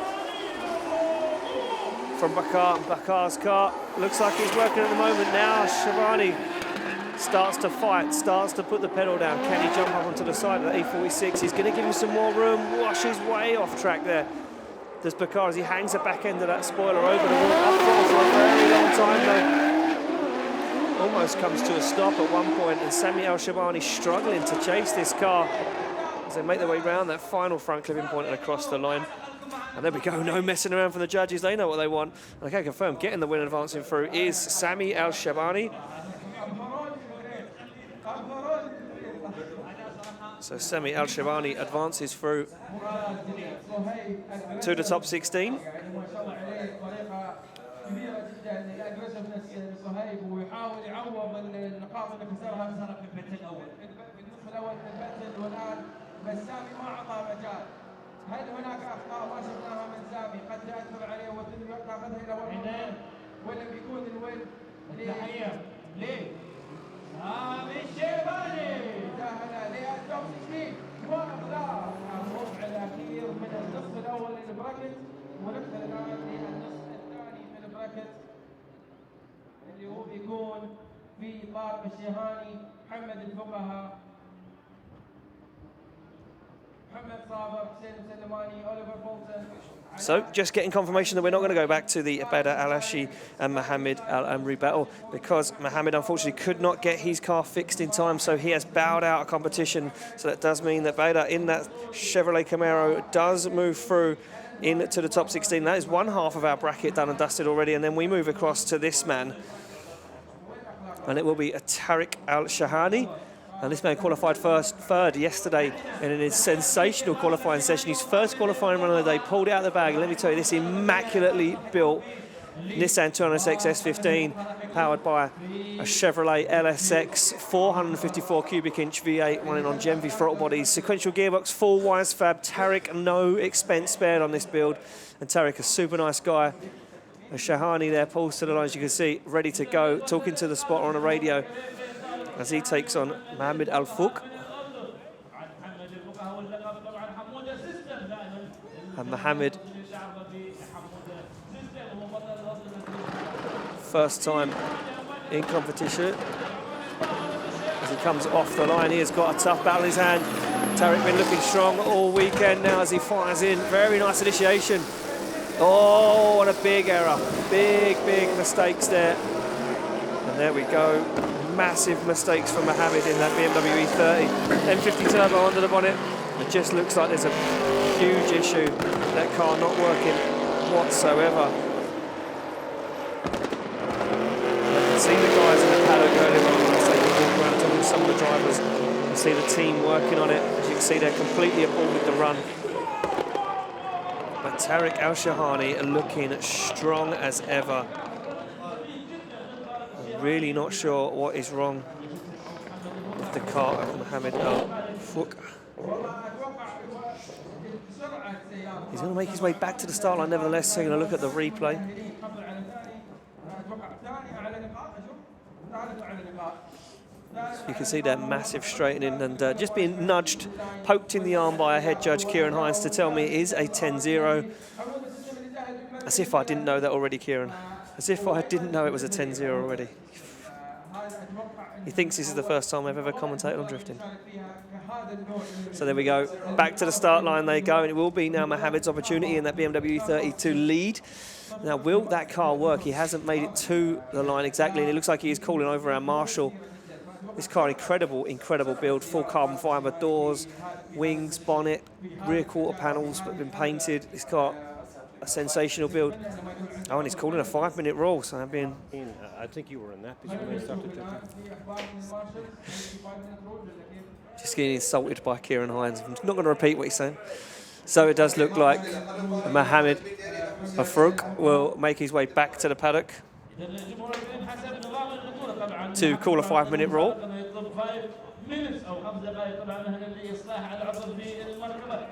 from Bakar. Bakar's car looks like he's working at the moment now. Shahani starts to fight, starts to put the pedal down. Can he jump up onto the side of the A46? He's going to give him some more room. Wash his way off track there. Does Bakar as he hangs the back end of that spoiler over the wall, up front for a very long time though. Almost comes to a stop at one point, and Sami Al Shahani struggling to chase this car as they make their way round that final front clipping point and across the line. And there we go, no messing around from the judges. They know what they want. And I can confirm, getting the win and advancing through is Sami Al Shahani. So Sami Al Shahani advances through to the top 16. هل هناك اخطاء ما شفناها من سامي قد تاثر عليه وتاخذها الى ورا ولا بيكون الوين ليه؟ سامي الشيباني داخل للتوب 16 واختار الربع الاخير من النصف الاول للبراكت وندخل الان للنصف الثاني من البراكت اللي هو بيكون في طارق الشهاني، محمد الفقهاء، So, just getting confirmation that we're not going to go back to the Abeda Al-Ashi and Mohammed Al-Amri battle because Mohammed unfortunately could not get his car fixed in time, so he has bowed out of competition. So that does mean that Abeda in that Chevrolet Camaro does move through into the top 16. That is one half of our bracket done and dusted already, and then we move across to this man. And it will be a Tarik Al Shahani. And this man qualified third yesterday in a sensational qualifying session. His first qualifying run of the day, pulled it out of the bag. Let me tell you, this immaculately built Nissan 200SX S15, powered by a Chevrolet LSX 454 cubic inch V8 running on Genvi throttle bodies. Sequential gearbox, full wise fab. Tarik, no expense spared on this build. And Tarik, a super nice guy. Shahani there, pulls to the line, as you can see, ready to go, talking to the spotter on the radio as he takes on Mohammed Al-Fuk. And Mohammed, first time in competition. As he comes off the line, he has got a tough battle in his hand. Tarik been looking strong all weekend now as he fires in. Very nice initiation. Oh, what a big error. Big mistakes there. And there we go. Massive mistakes from Mohammed in that BMW E30. M50 turbo under the bonnet. It just looks like there's a huge issue. That car not working whatsoever. I can see the guys in the paddock earlier on. As they walk around talking to some of the drivers. You can see the team working on it. As you can see, they're completely aboard with the run. But Tarik Al Shahani looking strong as ever. I'm really not sure what is wrong with the car of Mohammed Al Fouk. He's going to make his way back to the start line nevertheless, taking a look at the replay. So you can see that massive straightening and just being nudged, poked in the arm by a head judge, Kieran Hines, to tell me it is a 10-0. As if I didn't know that already, Kieran. As if I didn't know it was a 10-0 already. He thinks this is the first time I've ever commentated on drifting. So there we go. Back to the start line they go, and it will be now Mohammed's opportunity in that BMW E30 to lead. Now, will that car work? He hasn't made it to the line exactly, and it looks like he is calling over our marshal. This car, incredible build. Full carbon fibre doors, wings, bonnet, rear quarter panels that have been painted. This car, a sensational build. Oh, and he's calling a 5-minute rule, so I'm being... I think you were in that position when I started drifting. Just getting insulted by Kieran Hines. I'm not going to repeat what he's saying. So it does look like Mohammed Al Fouk will make his way back to the paddock to call a 5-minute rule.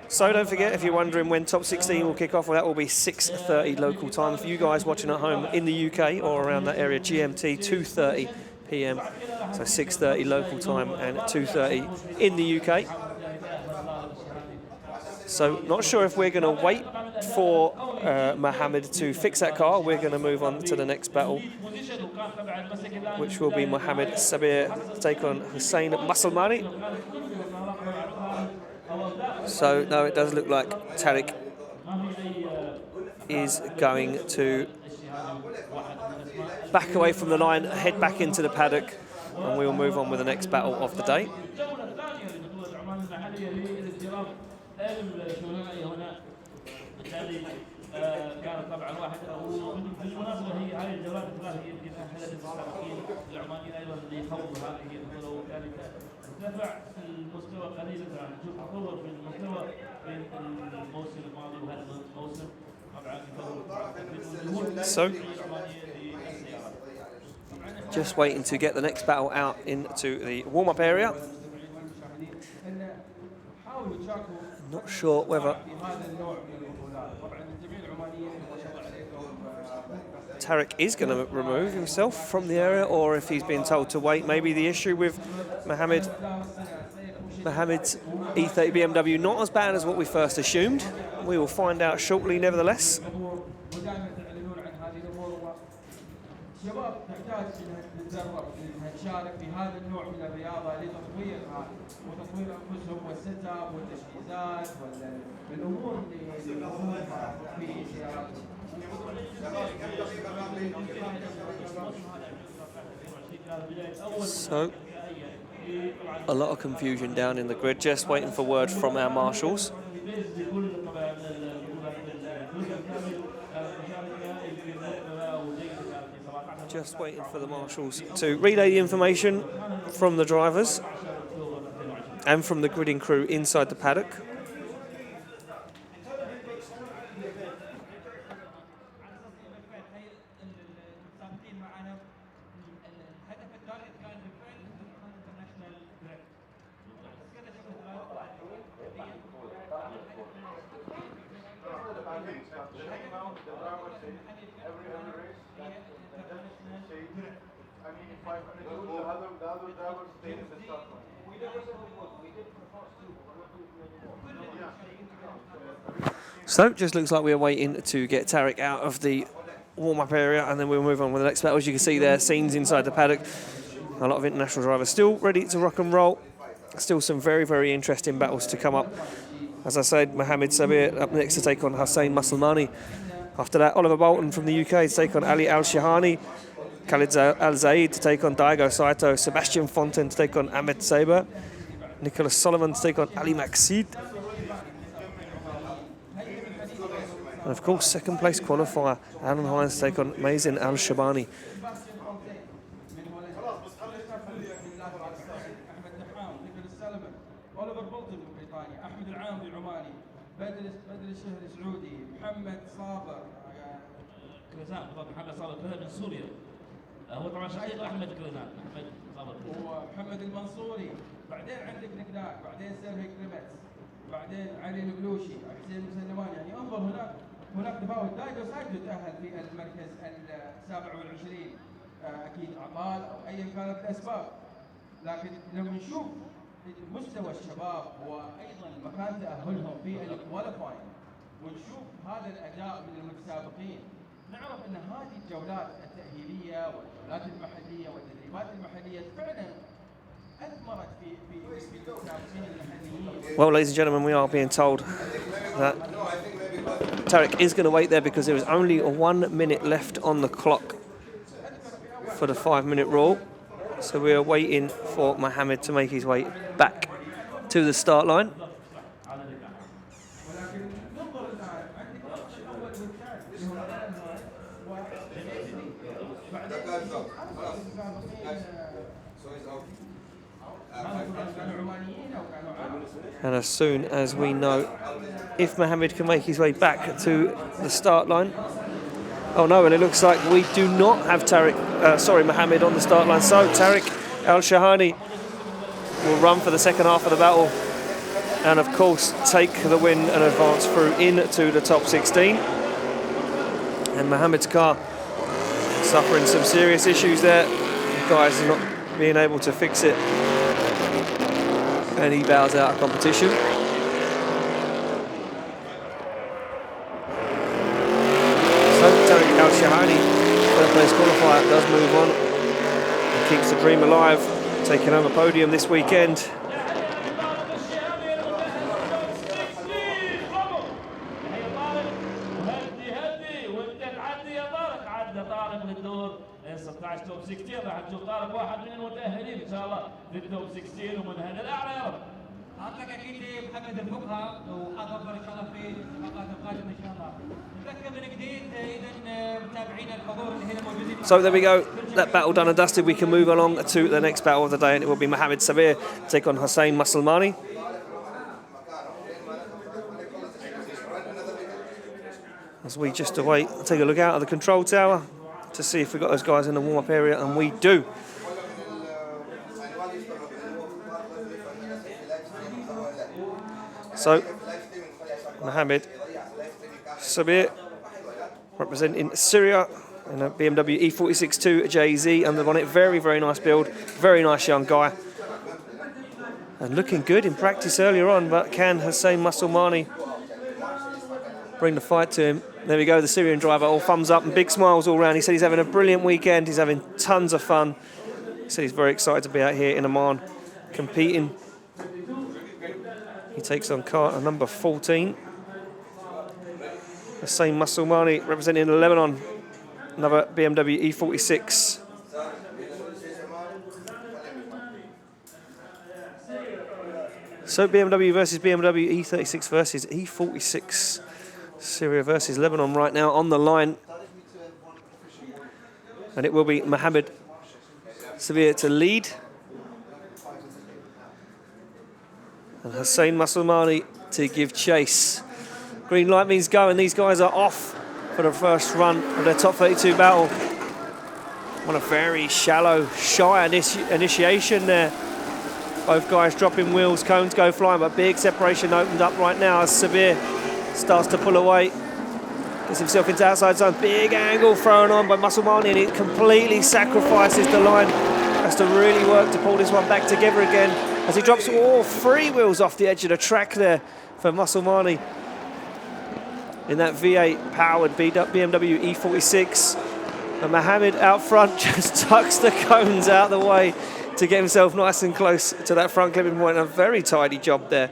So don't forget, if you're wondering when top 16 will kick off, well, that will be 6:30 local time. For you guys watching at home in the UK or around that area, GMT 2:30 p.m. So 6:30 local time and 2:30 in the UK. So not sure if we're going to wait for Mohammed to fix that car. We're going to move on to the next battle, which will be Mohammed Sabir to take on Hussein Masalmani. So no, it does look like Tarik is going to back away from the line, head back into the paddock, and we will move on with the next battle of the day. كانت طبعا واحد بالمناسبه هي هذه الجولات الثلاث هي يمكن اهلت السائقين العمانيين ايضا لخوض هذه البطوله وكذلك ارتفع المستوى قليلا نشوف تطور في المستوى بين الموسم الماضي وهذا الموسم طبعا. So just waiting to get the next battle out into the warm-up area. Not sure whether Tarik is going to remove himself from the area or if he's been told to wait. Maybe the issue with Mohammed's E30 BMW not as bad as what we first assumed. We will find out shortly nevertheless. تشارك في هذا النوع من الرياضه لتطويرها وتطوير انفسهم والسيت اب والتجهيزات والامور اللي موجوده في سياراتهم. So, a lot of confusion down in the grid, just waiting for word from our marshals. Just waiting for the marshals to relay the information from the drivers and from the gridding crew inside the paddock. So, just looks like we're waiting to get Tarik out of the warm-up area and then we'll move on with the next battle. As you can see there, scenes inside the paddock. A lot of international drivers still ready to rock and roll. Still some very, very interesting battles to come up. As I said, Mohammed Sabir up next to take on Hussein Masalmani. After that, Oliver Bolton from the UK to take on Ali Al Shahani. Khalid Al Zaid to take on Daigo Saito. Sebastian Fontaine to take on Ahmed Saber. Nicholas Sullivan to take on Ali Maxid. And of course, second place qualifier, Alan Hines take on Tarik Al Shahani. محمد صابر من سوريا. هو طبعا شقيق احمد كرينان، احمد صابر ومحمد المنصوري، بعدين عندك نقداك، بعدين سيرجي كريمتس، بعدين علي البلوشي، حسين مسلمان. يعني انظر هناك تفاوت. دايدو سايدو تاهل في المركز ال27. اكيد اعطال او ايا كانت الاسباب، لكن لو نشوف مستوى الشباب وايضا مكان تاهلهم في الكواليفاينج ونشوف هذا الاداء من المتسابقين، نعرف ان هذه الجولات التاهيليه والجولات المحليه والتدريبات المحليه فعلا اثمرت في المتسابقين المحليين. Well, ladies and gentlemen, we are being told that Tarik is going to wait there because there is only 1 minute left on the clock for the 5-minute rule. So we are waiting for Mohammed to make his way back to the start line. And as soon as we know if Mohammed can make his way back to the start line. Oh no, and it looks like we do not have Mohammed on the start line. So Tarik Al Shahani will run for the second half of the battle and of course take the win and advance through into the top 16. And Mohammed's car suffering some serious issues there. The guys are not being able to fix it. And he bows out of competition. So Tarik Al Shahani, third place qualifier, does move on and keeps the dream alive, taking home a podium this weekend. توب 16 راح تشوف طارق واحد من المتأهلين ان شاء الله للتوب 16 ومن هنا الاعلى يا رب. اعطيك اكيد محمد الفقهاء وحضر ان شاء الله في الحلقات القادمه ان شاء الله. نذكر من جديد اذا متابعينا الحضور اللي هنا موجودين. So there we go. That battle done and dusted. We can move along to the next battle of the day, and it will be Mohammed Sabir take on Hussein Musulmani. As we just await, take a look out of the control tower to see if we've got those guys in the warm-up area, and we do. So, Mohammed Sabir, representing Syria in a BMW E46 2JZ under the bonnet. Very, very nice build, very nice young guy. And looking good in practice earlier on, but can Hussein Musulmani bring the fight to him? There we go, the Syrian driver, all thumbs up and big smiles all round. He said he's having a brilliant weekend, he's having tons of fun. He said he's very excited to be out here in Oman, competing. He takes on car number 14. The same Musulmani representing Lebanon, another BMW E46. So BMW versus BMW, E36 versus E46. Syria versus Lebanon right now on the line. And it will be Mohammed Sabir to lead. And Hussein Musulmani to give chase. Green light means go, and these guys are off for the first run of their top 32 battle. On a very shallow, shy initiation there. Both guys dropping wheels, cones go flying, but big separation opened up right now as Sabir starts to pull away, gets himself into outside zone. Big angle thrown on by Musulmani, and it completely sacrifices the line. Has to really work to pull this one back together again as he drops all 3 wheels off the edge of the track there for Musulmani in that V8 powered BMW E46. And Mohammed out front just tucks the cones out the way to get himself nice and close to that front clipping point. A very tidy job there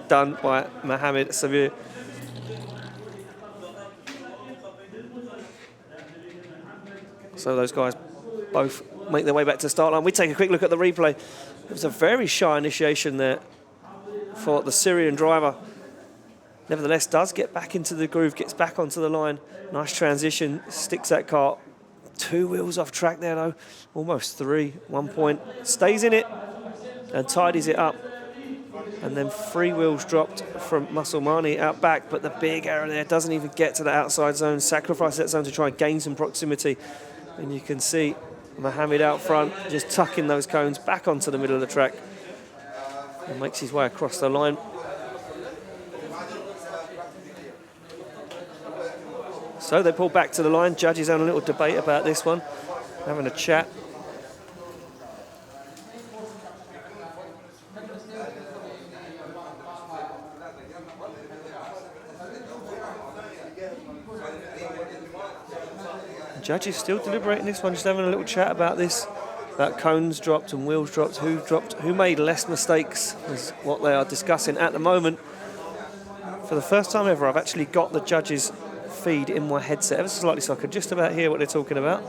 done by Mohammed Sabir. So those guys both make their way back to the start line. We take a quick look at the replay. It was a very shy initiation there for the Syrian driver. Nevertheless, does get back into the groove, gets back onto the line. Nice transition, sticks that car 2 wheels off track there though, almost 3, 1 point. Stays in it and tidies it up. And then 3 wheels dropped from Musulmani out back, but the big error there doesn't even get to the outside zone, sacrifices that zone to try and gain some proximity. And you can see Mohammed out front, just tucking those cones back onto the middle of the track and makes his way across the line. So they pull back to the line. Judges having a little debate about this one, having a chat. Judges still deliberating this one, just having a little chat about this, about cones dropped and wheels dropped, who made less mistakes is what they are discussing at the moment. For the first time ever, I've actually got the judges' feed in my headset ever so slightly so I could just about hear what they're talking about.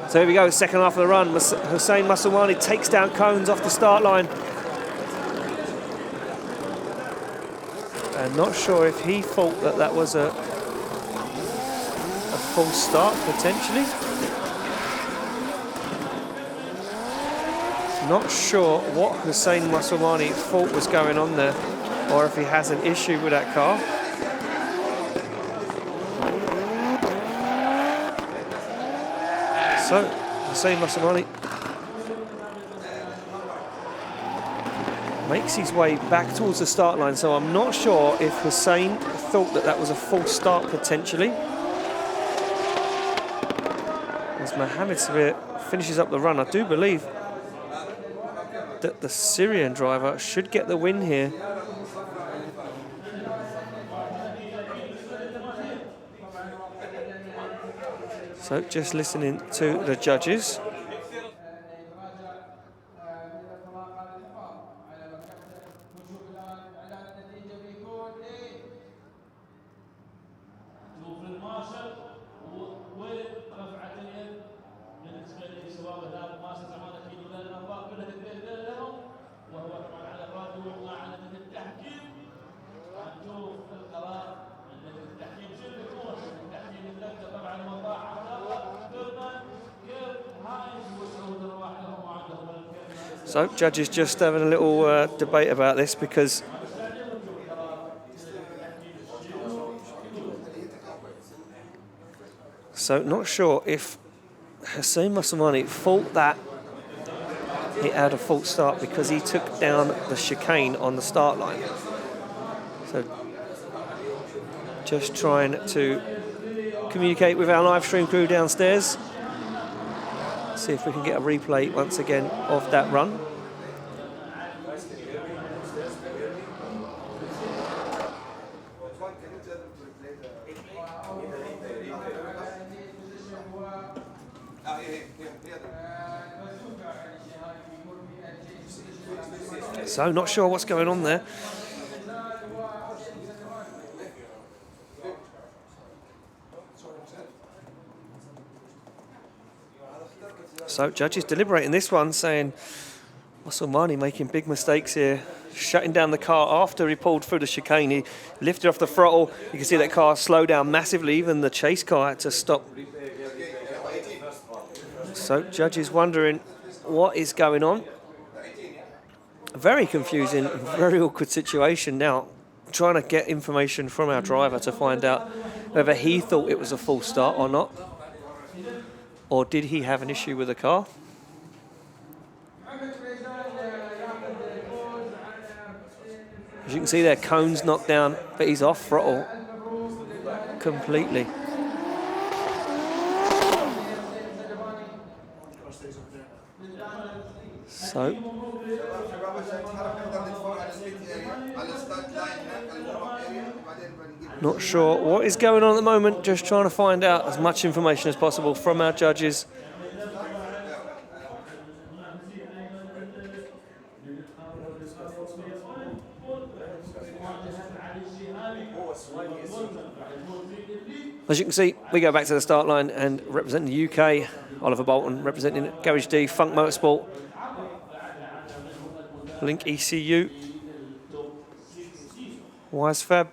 So here we go, second half of the run. Hussein Musulmani takes down cones off the start line. And not sure if he thought that that was a full start potentially. Not sure what Hussein Musulmani thought was going on there, or if he has an issue with that car. So Hussein Musulmani makes his way back towards the start line, so I'm not sure if Hussein thought that that was a full start potentially. As Mohammed Sabir finishes up the run, I do believe that the Syrian driver should get the win here. So just listening to the judges. So judges just having a little debate about this because not sure if Hussein Musulmani thought that he had a false start because he took down the chicane on the start line. So just trying to communicate with our live stream crew downstairs. See if we can get a replay once again of that run. So not sure what's going on there. So judges deliberating this one, saying Musulmani making big mistakes here, shutting down the car after he pulled through the chicane. He lifted off the throttle. You can see that car slow down massively. Even the chase car had to stop. So judges wondering what is going on. Very confusing, very awkward situation now. Trying to get information from our driver to find out whether he thought it was a false start or not. Or did he have an issue with the car? As you can see there, cones knocked down, but he's off throttle completely. So not sure what is going on at the moment, just trying to find out as much information as possible from our judges. As you can see, we go back to the start line and representing the UK, Oliver Bolton representing Garage D, Funk Motorsport, Link ECU. Wise Fab.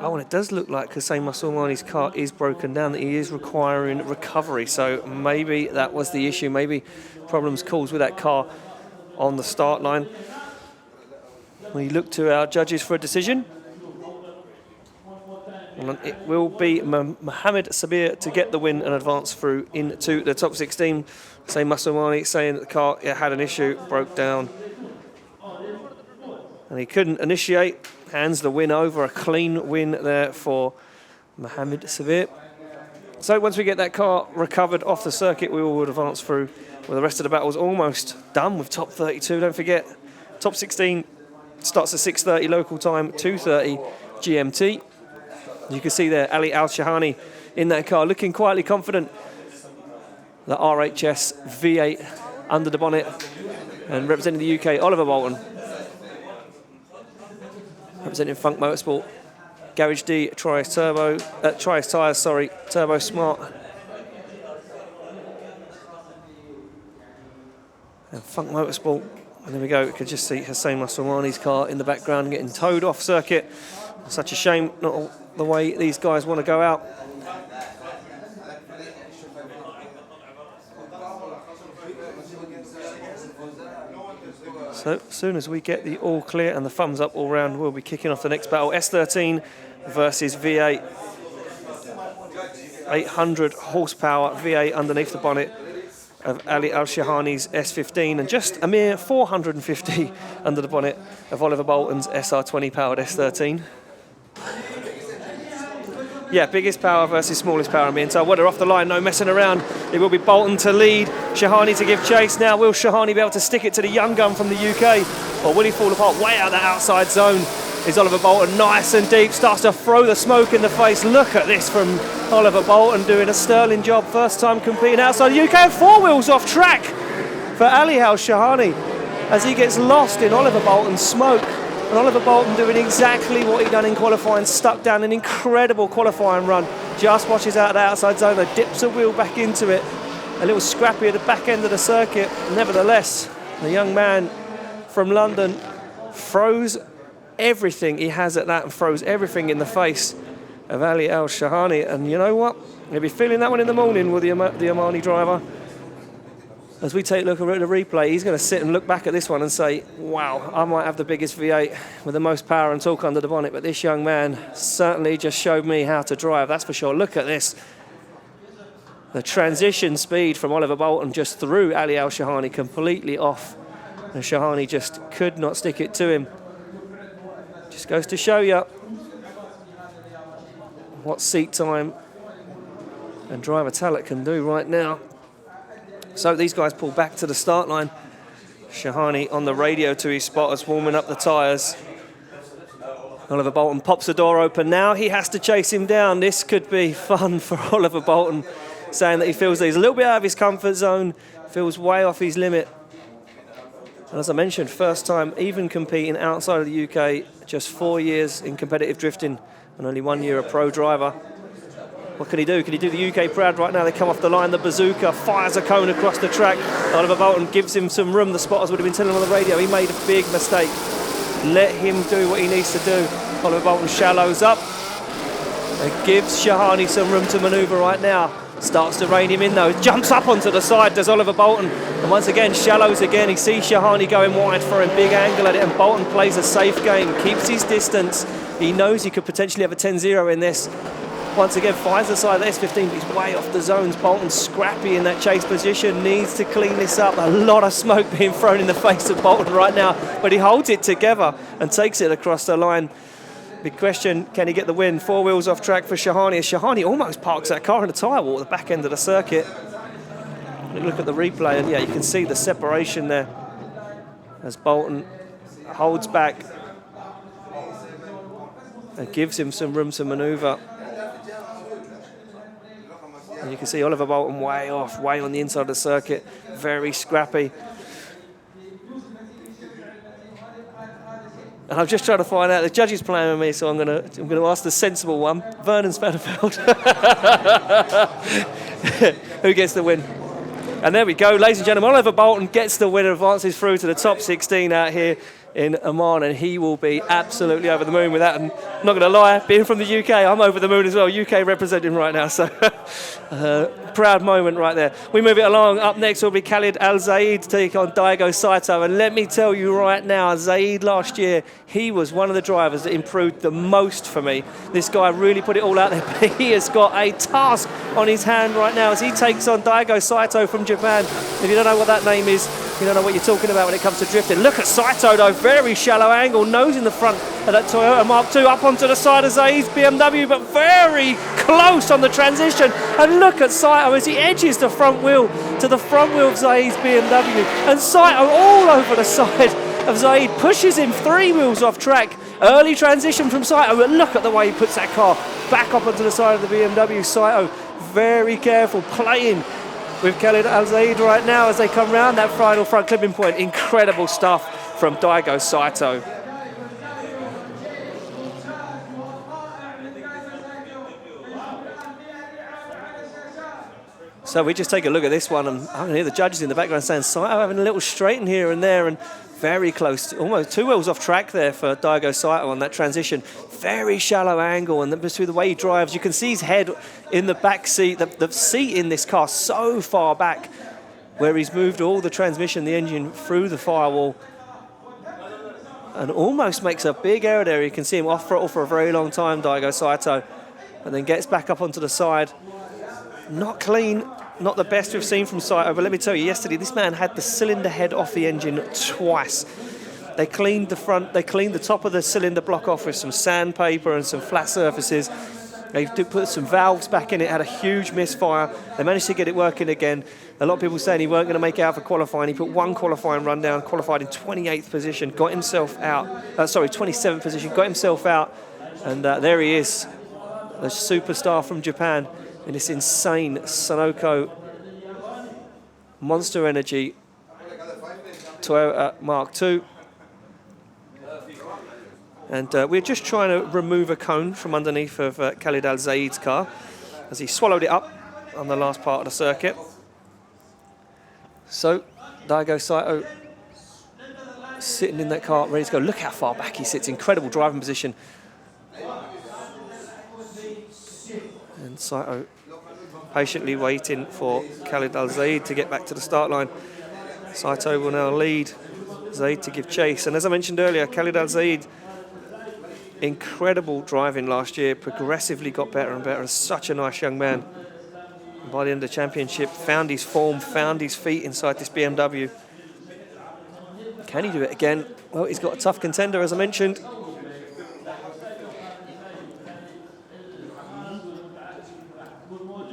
Oh, and it does look like Hussein Masoumani's car is broken down, that he is requiring recovery. So maybe that was the issue. Maybe problems caused with that car on the start line. We look to our judges for a decision. And it will be Mohammed Sabir to get the win and advance through into the top 16. Hussein Masoumani saying that the car had an issue, broke down. And he couldn't initiate. Hands the win over. A clean win there for Mohammed Sabir. So once we get that car recovered off the circuit, we will advance through. Well, the rest of the battle's almost done with top 32. Don't forget, top 16 starts at 6:30 local time, 2:30 GMT. You can see there Ali Al Shahani in that car, looking quietly confident. The RHS V8 under the bonnet, and representing the UK, Oliver Bolton. Representing Funk Motorsport, Garage D, Trias Tyres, sorry, Turbo Smart. And Funk Motorsport, and there we go, you can just see Hussein Masoumani's car in the background getting towed off circuit. Such a shame, not the way these guys want to go out. So as soon as we get the all clear and the thumbs up all round, we'll be kicking off the next battle. S13 versus V8. 800 horsepower V8 underneath the bonnet of Ali Al Shahani's S15, and just a mere 450 under the bonnet of Oliver Bolton's SR20 powered S13. Yeah, biggest power versus smallest power, I'm being told. Well, they're off the line, no messing around. It will be Bolton to lead, Shahani to give chase. Now, will Shahani be able to stick it to the young gun from the UK? Or will he fall apart way out of the outside zone? Is Oliver Bolton nice and deep, starts to throw the smoke in the face. Look at this from Oliver Bolton, doing a sterling job. First time competing outside the UK, 4 wheels off track for Ali Al Shahani as he gets lost in Oliver Bolton's smoke. And Oliver Bolton doing exactly what he done in qualifying, stuck down an incredible qualifying run. Just watches out of the outside zone, though, dips a wheel back into it. A little scrappy at the back end of the circuit. Nevertheless, the young man from London throws everything he has at that and throws everything in the face of Ali Al Shahani. And you know what? He'll be feeling that one in the morning with the Omani driver. As we take a look at the replay, he's going to sit and look back at this one and say, wow, I might have the biggest V8 with the most power and torque under the bonnet, but this young man certainly just showed me how to drive, that's for sure. Look at this. The transition speed from Oliver Bolton just threw Ali Al Shahani completely off, and Shahani just could not stick it to him. Just goes to show you what seat time and driver talent can do right now. So these guys pull back to the start line. Shahani on the radio to his spotters, warming up the tyres. Oliver Bolton pops the door open now. He has to chase him down. This could be fun for Oliver Bolton, saying that he feels that he's a little bit out of his comfort zone, feels way off his limit. And as I mentioned, first time even competing outside of the UK, just 4 years in competitive drifting and only 1 year a pro driver. What can he do? Can he do the UK proud right now? They come off the line. The bazooka fires a cone across the track. Oliver Bolton gives him some room. The spotters would have been telling him on the radio he made a big mistake. Let him do what he needs to do. Oliver Bolton shallows up and gives Shahani some room to manoeuvre right now. Starts to rein him in though. Jumps up onto the side, does Oliver Bolton. And once again, shallows again. He sees Shahani going wide for him. Big angle at it. And Bolton plays a safe game. Keeps his distance. He knows he could potentially have a 10-0 in this. Once again, finds the side of the S15, but he's way off the zones. Bolton scrappy in that chase position, needs to clean this up. A lot of smoke being thrown in the face of Bolton right now, but he holds it together and takes it across the line. Big question, can he get the win? 4 wheels off track for Shahani. As Shahani almost parks that car in a tyre wall at the back end of the circuit. Look at the replay, and yeah, you can see the separation there as Bolton holds back and gives him some room to manoeuvre. And you can see Oliver Bolton way off, way on the inside of the circuit, very scrappy. And I'm just trying to find out, the judge is playing with me, so I'm gonna ask the sensible one, Vernon Spannerfeld. Who gets the win? And there we go, ladies and gentlemen, Oliver Bolton gets the win and advances through to the top 16 out here. in Oman, and he will be absolutely over the moon with that. And I'm not going to lie, being from the UK, I'm over the moon as well. UK representing right now, so proud moment right there. We move it along. Up next will be Khalid Al Zaid to take on Daigo Saito, and let me tell you right now, Zaid last year, he was one of the drivers that improved the most for me. This guy really put it all out there, but he has got a task on his hand right now as he takes on Daigo Saito from Japan. If you don't know what that name is, you don't know what you're talking about when it comes to drifting. Look at Saito though, very shallow angle, nose in the front of that Toyota Mark II, up onto the side of Zaid's BMW, but very close on the transition. And look at Saito as he edges the front wheel to the front wheel of Zaid's BMW. And Saito all over the side of Zaid, pushes him 3 wheels off track. Early transition from Saito, but look at the way he puts that car back up onto the side of the BMW. Saito very careful, playing with Khalid Al Zaid right now as they come round that final front clipping point. Incredible stuff from Daigo Saito. So we just take a look at this one, and I can hear the judges in the background saying Saito having a little straighten here and there, and very close, almost 2 wheels off track there for Daigo Saito on that transition. Very shallow angle, and through the way he drives, you can see his head in the back seat, the seat in this car so far back, where he's moved all the transmission, the engine through the firewall, and almost makes a big error there. You can see him off throttle for a very long time, Daigo Saito, and then gets back up onto the side. Not clean. Not the best we've seen from Saito, but let me tell you, yesterday this man had the cylinder head off the engine twice. They cleaned the front, they cleaned the top of the cylinder block off with some sandpaper and some flat surfaces. They put some valves back in it, had a huge misfire. They managed to get it working again. A lot of people saying he weren't going to make it out for qualifying. He put 1 qualifying run down, qualified in 28th position, got himself out. 27th position, got himself out, and there he is, the superstar from Japan. In this insane Sunoco Monster Energy Toyota Mark II. And we're just trying to remove a cone from underneath of Khalid Al Zaid's car as he swallowed it up on the last part of the circuit. So Daigo Saito sitting in that car ready to go. Look how far back he sits, incredible driving position. And Saito patiently waiting for Khalid Al Zaid to get back to the start line. Saito will now lead Zaid to give chase. And as I mentioned earlier, Khalid Al Zaid, incredible driving last year, progressively got better and better. Such a nice young man. And by the end of the championship, found his form, found his feet inside this BMW. Can he do it again? Well, he's got a tough contender, as I mentioned.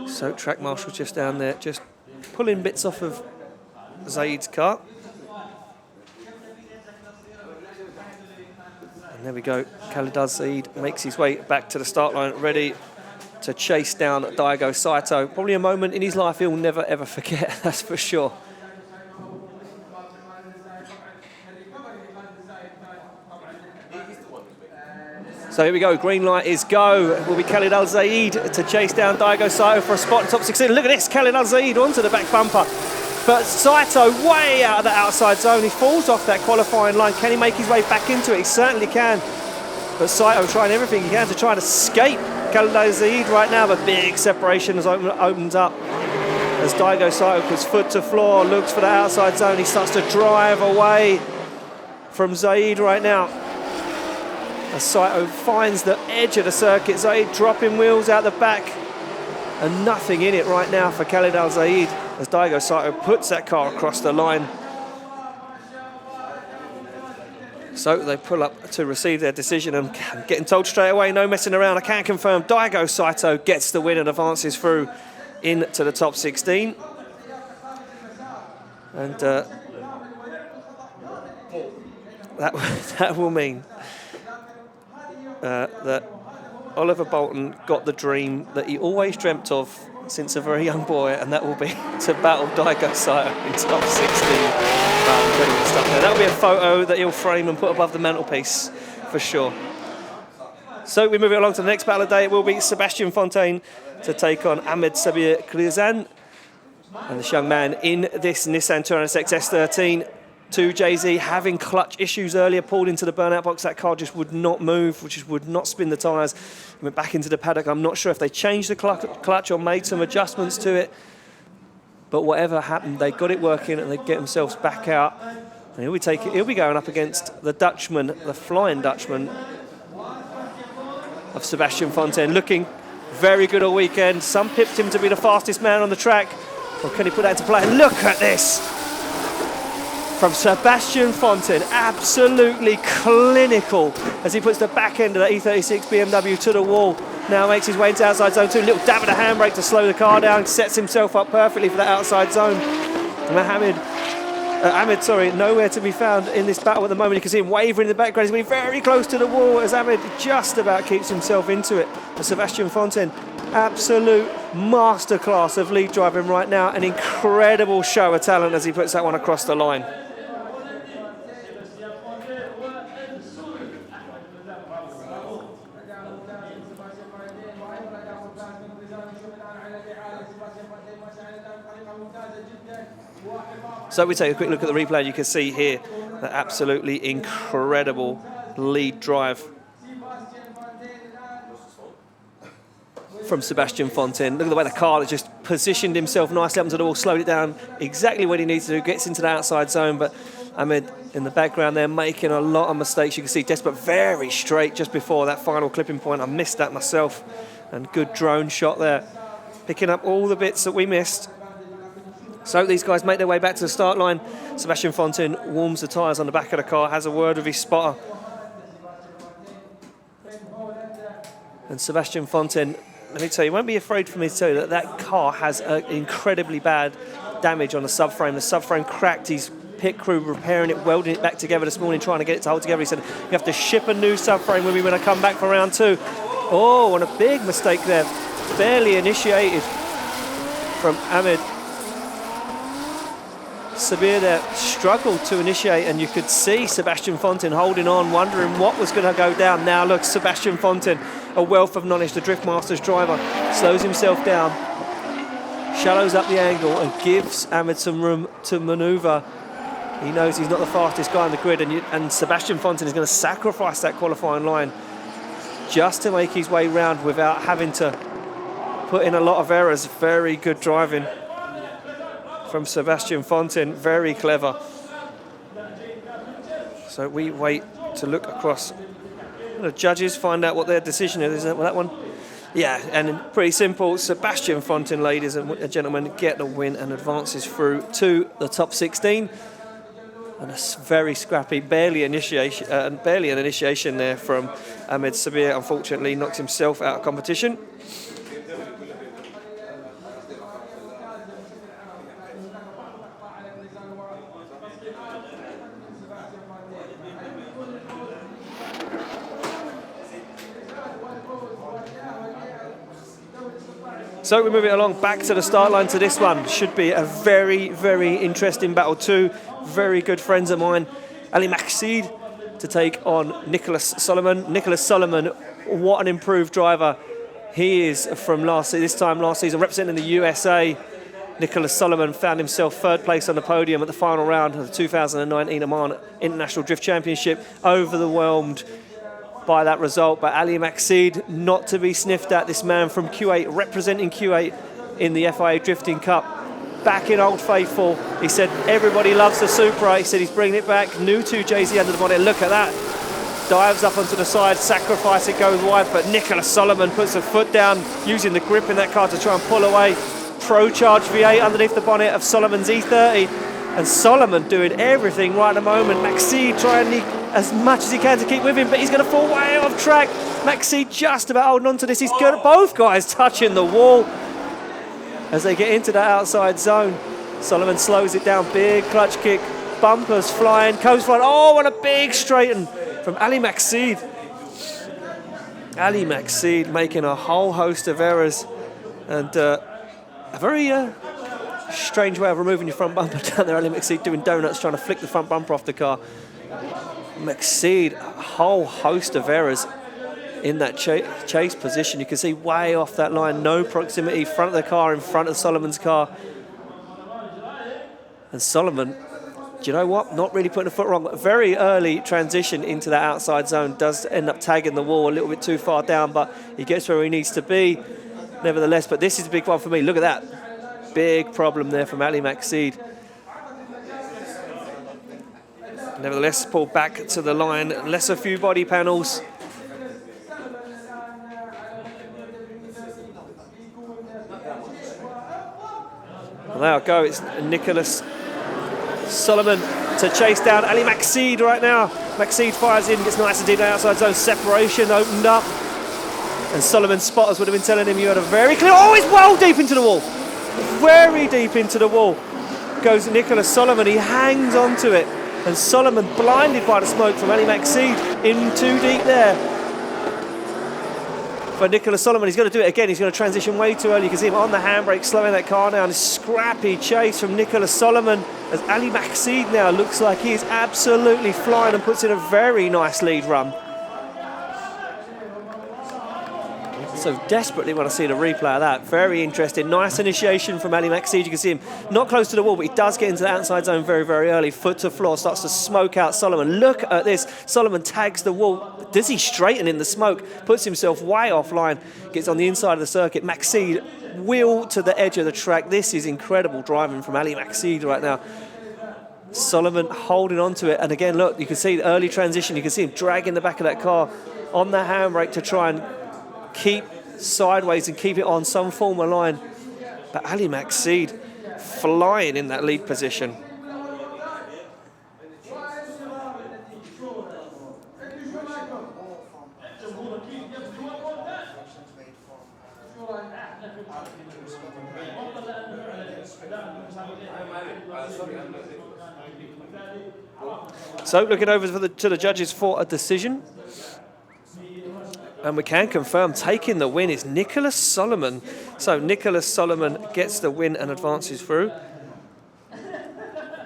So track marshal just down there, just pulling bits off of Zaid's car. And there we go, Khalid Al Zaid makes his way back to the start line, ready to chase down Daigo Saito. Probably a moment in his life he'll never ever forget, that's for sure. So here we go, green light is go. It will be Khalid Al Zaid to chase down Daigo Saito for a spot in top 16. Look at this, Khalid Al Zaid onto the back bumper. But Saito way out of the outside zone. He falls off that qualifying line. Can he make his way back into it? He certainly can. But Saito trying everything he can to try and escape Khalid Al Zaid right now. But big separation as opens up. As Daigo Saito puts foot to floor, looks for the outside zone. He starts to drive away from Zaid right now. As Saito finds the edge of the circuit, Zaid dropping wheels out the back, and nothing in it right now for Khalid Al Zaid as Daigo Saito puts that car across the line. So they pull up to receive their decision, and I'm getting told straight away, no messing around. I can confirm Daigo Saito gets the win and advances through into the top 16. And that will mean that Oliver Bolton got the dream that he always dreamt of since a very young boy, and that will be to battle Daigo Saito in top 16. Incredible stuff there. That'll be a photo that he'll frame and put above the mantelpiece for sure. So we move it along to the next battle of the day. It will be Sebastian Fontaine to take on Ahmed Sabir Khlirzan. And this young man in this Nissan Touran SX S13 to Jay-Z having clutch issues earlier, pulled into the burnout box. That car just would not move, which would not spin the tyres. Went back into the paddock. I'm not sure if they changed the clutch or made some adjustments to it. But whatever happened, they got it working and they get themselves back out. And he'll be going up against the Dutchman, the Flying Dutchman of Sebastian Fontaine, looking very good all weekend. Some pipped him to be the fastest man on the track. Or can he put that into play? Look at this from Sebastian Fontaine, absolutely clinical as he puts the back end of the E36 BMW to the wall. Now makes his way into outside zone 2. Little dab of the handbrake to slow the car down. Sets himself up perfectly for that outside zone. Ahmed, nowhere to be found in this battle at the moment. You can see him wavering in the background. He's been very close to the wall as Ahmed just about keeps himself into it. But Sebastian Fontaine, absolute masterclass of lead driving right now. An incredible show of talent as he puts that one across the line. So we take a quick look at the replay. You can see here that absolutely incredible lead drive from Sebastian Fontaine. Look at the way the car has just positioned himself nicely up into the wall, slowed it down exactly what he needs to do, gets into the outside zone. But Ahmed in the background there making a lot of mistakes. You can see Desperate very straight just before that final clipping point. I missed that myself. And good drone shot there, picking up all the bits that we missed. So these guys make their way back to the start line. Sebastian Fontaine warms the tyres on the back of the car, has a word with his spotter. And Sebastian Fontaine, let me tell you, won't be afraid for me to tell you that that car has incredibly bad damage on the subframe. The subframe cracked. His pit crew repairing it, welding it back together this morning, trying to get it to hold together. He said, you have to ship a new subframe when we want to come back for round 2. Oh, and a big mistake there. Barely initiated from Ahmed. Sabir there struggled to initiate, and you could see Sebastian Fontaine holding on, wondering what was going to go down. Now look, Sebastian Fontaine, a wealth of knowledge, the Drift Masters driver, slows himself down, shallows up the angle and gives Ahmed some room to manoeuvre. He knows he's not the fastest guy on the grid, and Sebastian Fontaine is going to sacrifice that qualifying line just to make his way round without having to put in a lot of errors. Very good driving from Sebastian Fontaine, very clever. So we wait to look across the judges, find out what their decision is. Isn't it that one? Yeah, and pretty simple. Sebastian Fontaine, ladies and gentlemen, get the win and advances through to the top 16. And a very scrappy, barely an initiation there from Ahmed Sabir. Unfortunately, knocks himself out of competition. So we move it along back to the start line to this one. Should be a very, very interesting battle. Two very good friends of mine. Ali Maxid to take on Nicholas Solomon. Nicholas Solomon, what an improved driver he is from last season, representing the USA. Nicholas Solomon found himself third place on the podium at the final round of the 2019 Oman International Drift Championship, overwhelmed by that result. But Ali Maxid, not to be sniffed at. This man from Kuwait, representing Kuwait in the FIA Drifting Cup, back in Old Faithful. He said everybody loves the Supra. He said he's bringing it back. New 2JZ under the bonnet. Look at that. Dives up onto the side, sacrifice, it goes wide, but Nicholas Solomon puts a foot down, using the grip in that car to try and pull away. Pro Charge V8 underneath the bonnet of Solomon's E30. And Solomon doing everything right at the moment. Maxid trying as much as he can to keep with him, but he's going to fall way off track. Maxid just about holding on to this. He's got both guys touching the wall as they get into that outside zone. Solomon slows it down, big clutch kick, bumpers flying, coast flying. Oh, and a big straighten from Ali Maxid. Ali Maxid making a whole host of errors, and a very strange way of removing your front bumper down there. Ali Maxid doing donuts, trying to flick the front bumper off the car. Maxid, a whole host of errors in that chase position. You can see way off that line, no proximity, front of the car, in front of Solomon's car. And Solomon Do you know what? Not really putting a foot wrong. Very early transition into that outside zone. Does end up tagging the wall a little bit too far down, but he gets where he needs to be. Nevertheless, but this is a big one for me. Look at that. Big problem there from Ali Maqseed. Nevertheless, pulled back to the line. Less a few body panels. And there we go. It's Nicholas Solomon to chase down Ali Maqseed right now. Maqseed fires in, gets nice and deep outside zone. Separation opened up. And Solomon's spotters would have been telling him you had a very clear... Oh, he's well deep into the wall. Very deep into the wall goes Nicholas Solomon. He hangs onto it. And Solomon, blinded by the smoke from Ali Maqseed, in too deep there. For Nicholas Solomon, he's going to do it again. He's going to transition way too early. You can see him on the handbrake, slowing that car down. A scrappy chase from Nicholas Solomon as Ali Maqseed now looks like he is absolutely flying and puts in a very nice lead run. So desperately want to see the replay of that. Very interesting. Nice initiation from Ali Maqseed. You can see him not close to the wall, but he does get into the outside zone very, very early. Foot to floor, starts to smoke out Solomon. Look at this. Solomon tags the wall. Does he straighten in the smoke? Puts himself way offline. Gets on the inside of the circuit. Maqseed wheel to the edge of the track. This is incredible driving from Ali Maqseed right now. Solomon holding on to it. And again, look, you can see the early transition. You can see him dragging the back of that car on the handbrake to try and keep sideways and keep it on some form of line. But Ali Maqseed flying in that lead position. So looking over to the judges for a decision. And we can confirm taking the win is Nicholas Solomon. So Nicholas Solomon gets the win and advances through.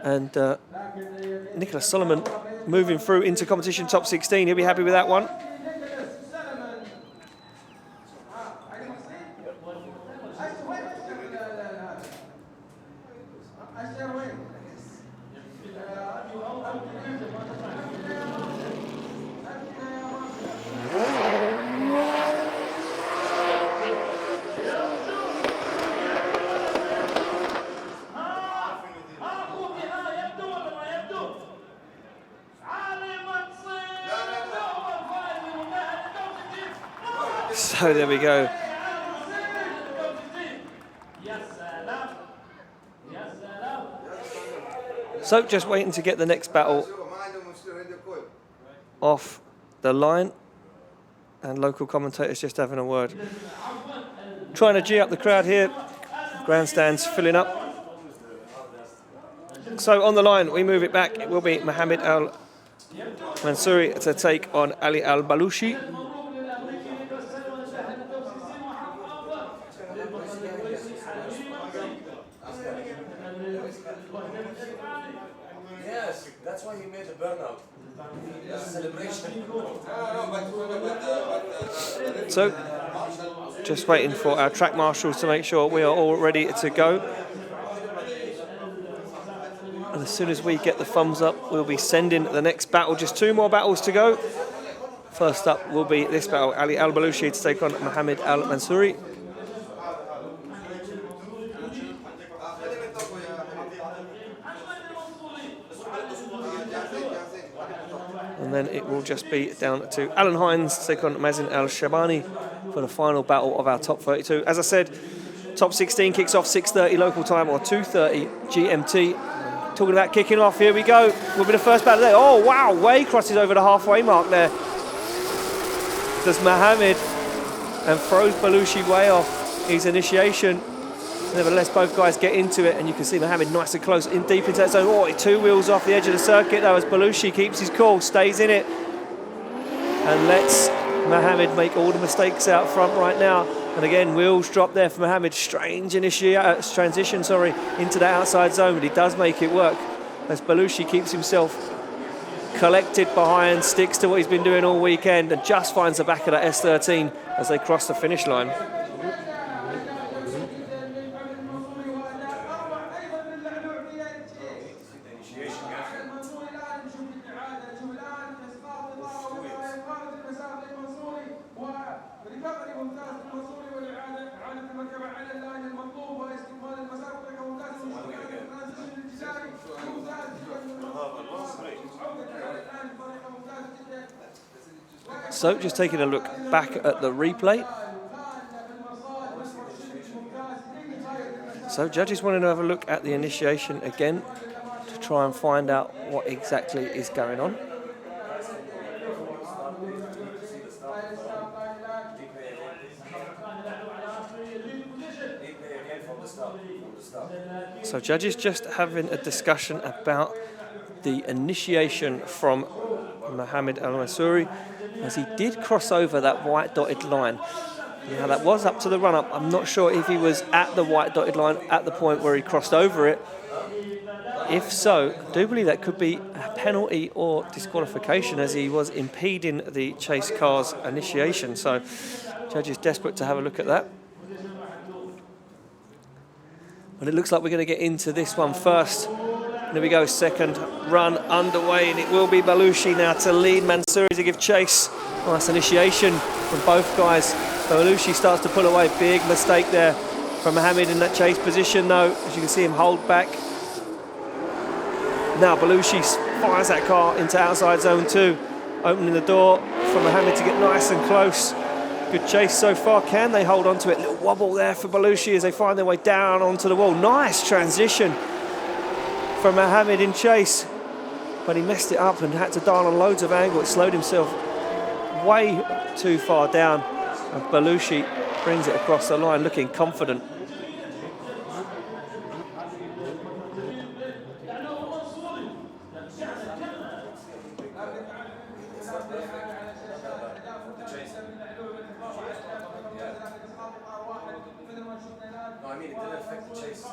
And Nicholas Solomon moving through into competition top 16. He'll be happy with that one. So there we go. So just waiting to get the next battle off the line. And local commentators just having a word. Trying to G up the crowd here. Grandstands filling up. So on the line, we move it back. It will be Mohammed Al Mansouri to take on Ali Al Balushi. Yes, that's why he made a burnout. Celebration. So, just waiting for our track marshals to make sure we are all ready to go. And as soon as we get the thumbs up, we'll be sending the next battle. Just 2 more battles to go. First up will be this battle, Ali Al Balushi to take on Mohammed Al Mansouri. And then it will just be down to Alan Hines to take on Tarik Al Shahani for the final battle of our top 32. As I said, top 16 kicks off 6:30 local time or 2:30 GMT. Talking about kicking off, here we go. Will be the first battle there. Oh wow, way crosses over the halfway mark there. Does Mohammed and throws Balushi way off his initiation. Nevertheless, both guys get into it, and you can see Mohammed nice and close, in deep into that zone. Oh, 2 wheels off the edge of the circuit, though, as Balushi keeps his cool, stays in it, and lets Mohammed make all the mistakes out front right now. And again, wheels drop there for Mohammed. Strange transition, into the outside zone, but he does make it work as Balushi keeps himself collected behind, sticks to what he's been doing all weekend, and just finds the back of that S13 as they cross the finish line. So just taking a look back at the replay. So judges wanting to have a look at the initiation again to try and find out what exactly is going on. So judges just having a discussion about the initiation from Mohammed Al Mansouri, as he did cross over that white dotted line. Now that was up to the run-up. I'm not sure if he was at the white dotted line at the point where he crossed over it. If so, I do believe that could be a penalty or disqualification, as he was impeding the chase car's initiation. So judges desperate to have a look at that. But it looks like we're going to get into this one first. There we go, second run underway, and it will be Balushi now to lead Mansouri to give chase. Nice initiation from both guys. Balushi starts to pull away. Big mistake there from Mohammed in that chase position, though. As you can see him hold back. Now Balushi fires that car into outside zone 2, opening the door for Mohammed to get nice and close. Good chase so far. Can they hold on to it? Little wobble there for Balushi as they find their way down onto the wall. Nice transition from Mohammed in chase, but he messed it up and had to dial on loads of angle. It slowed himself way too far down, and Balushi brings it across the line looking confident. No, I mean, it didn't affect the chase.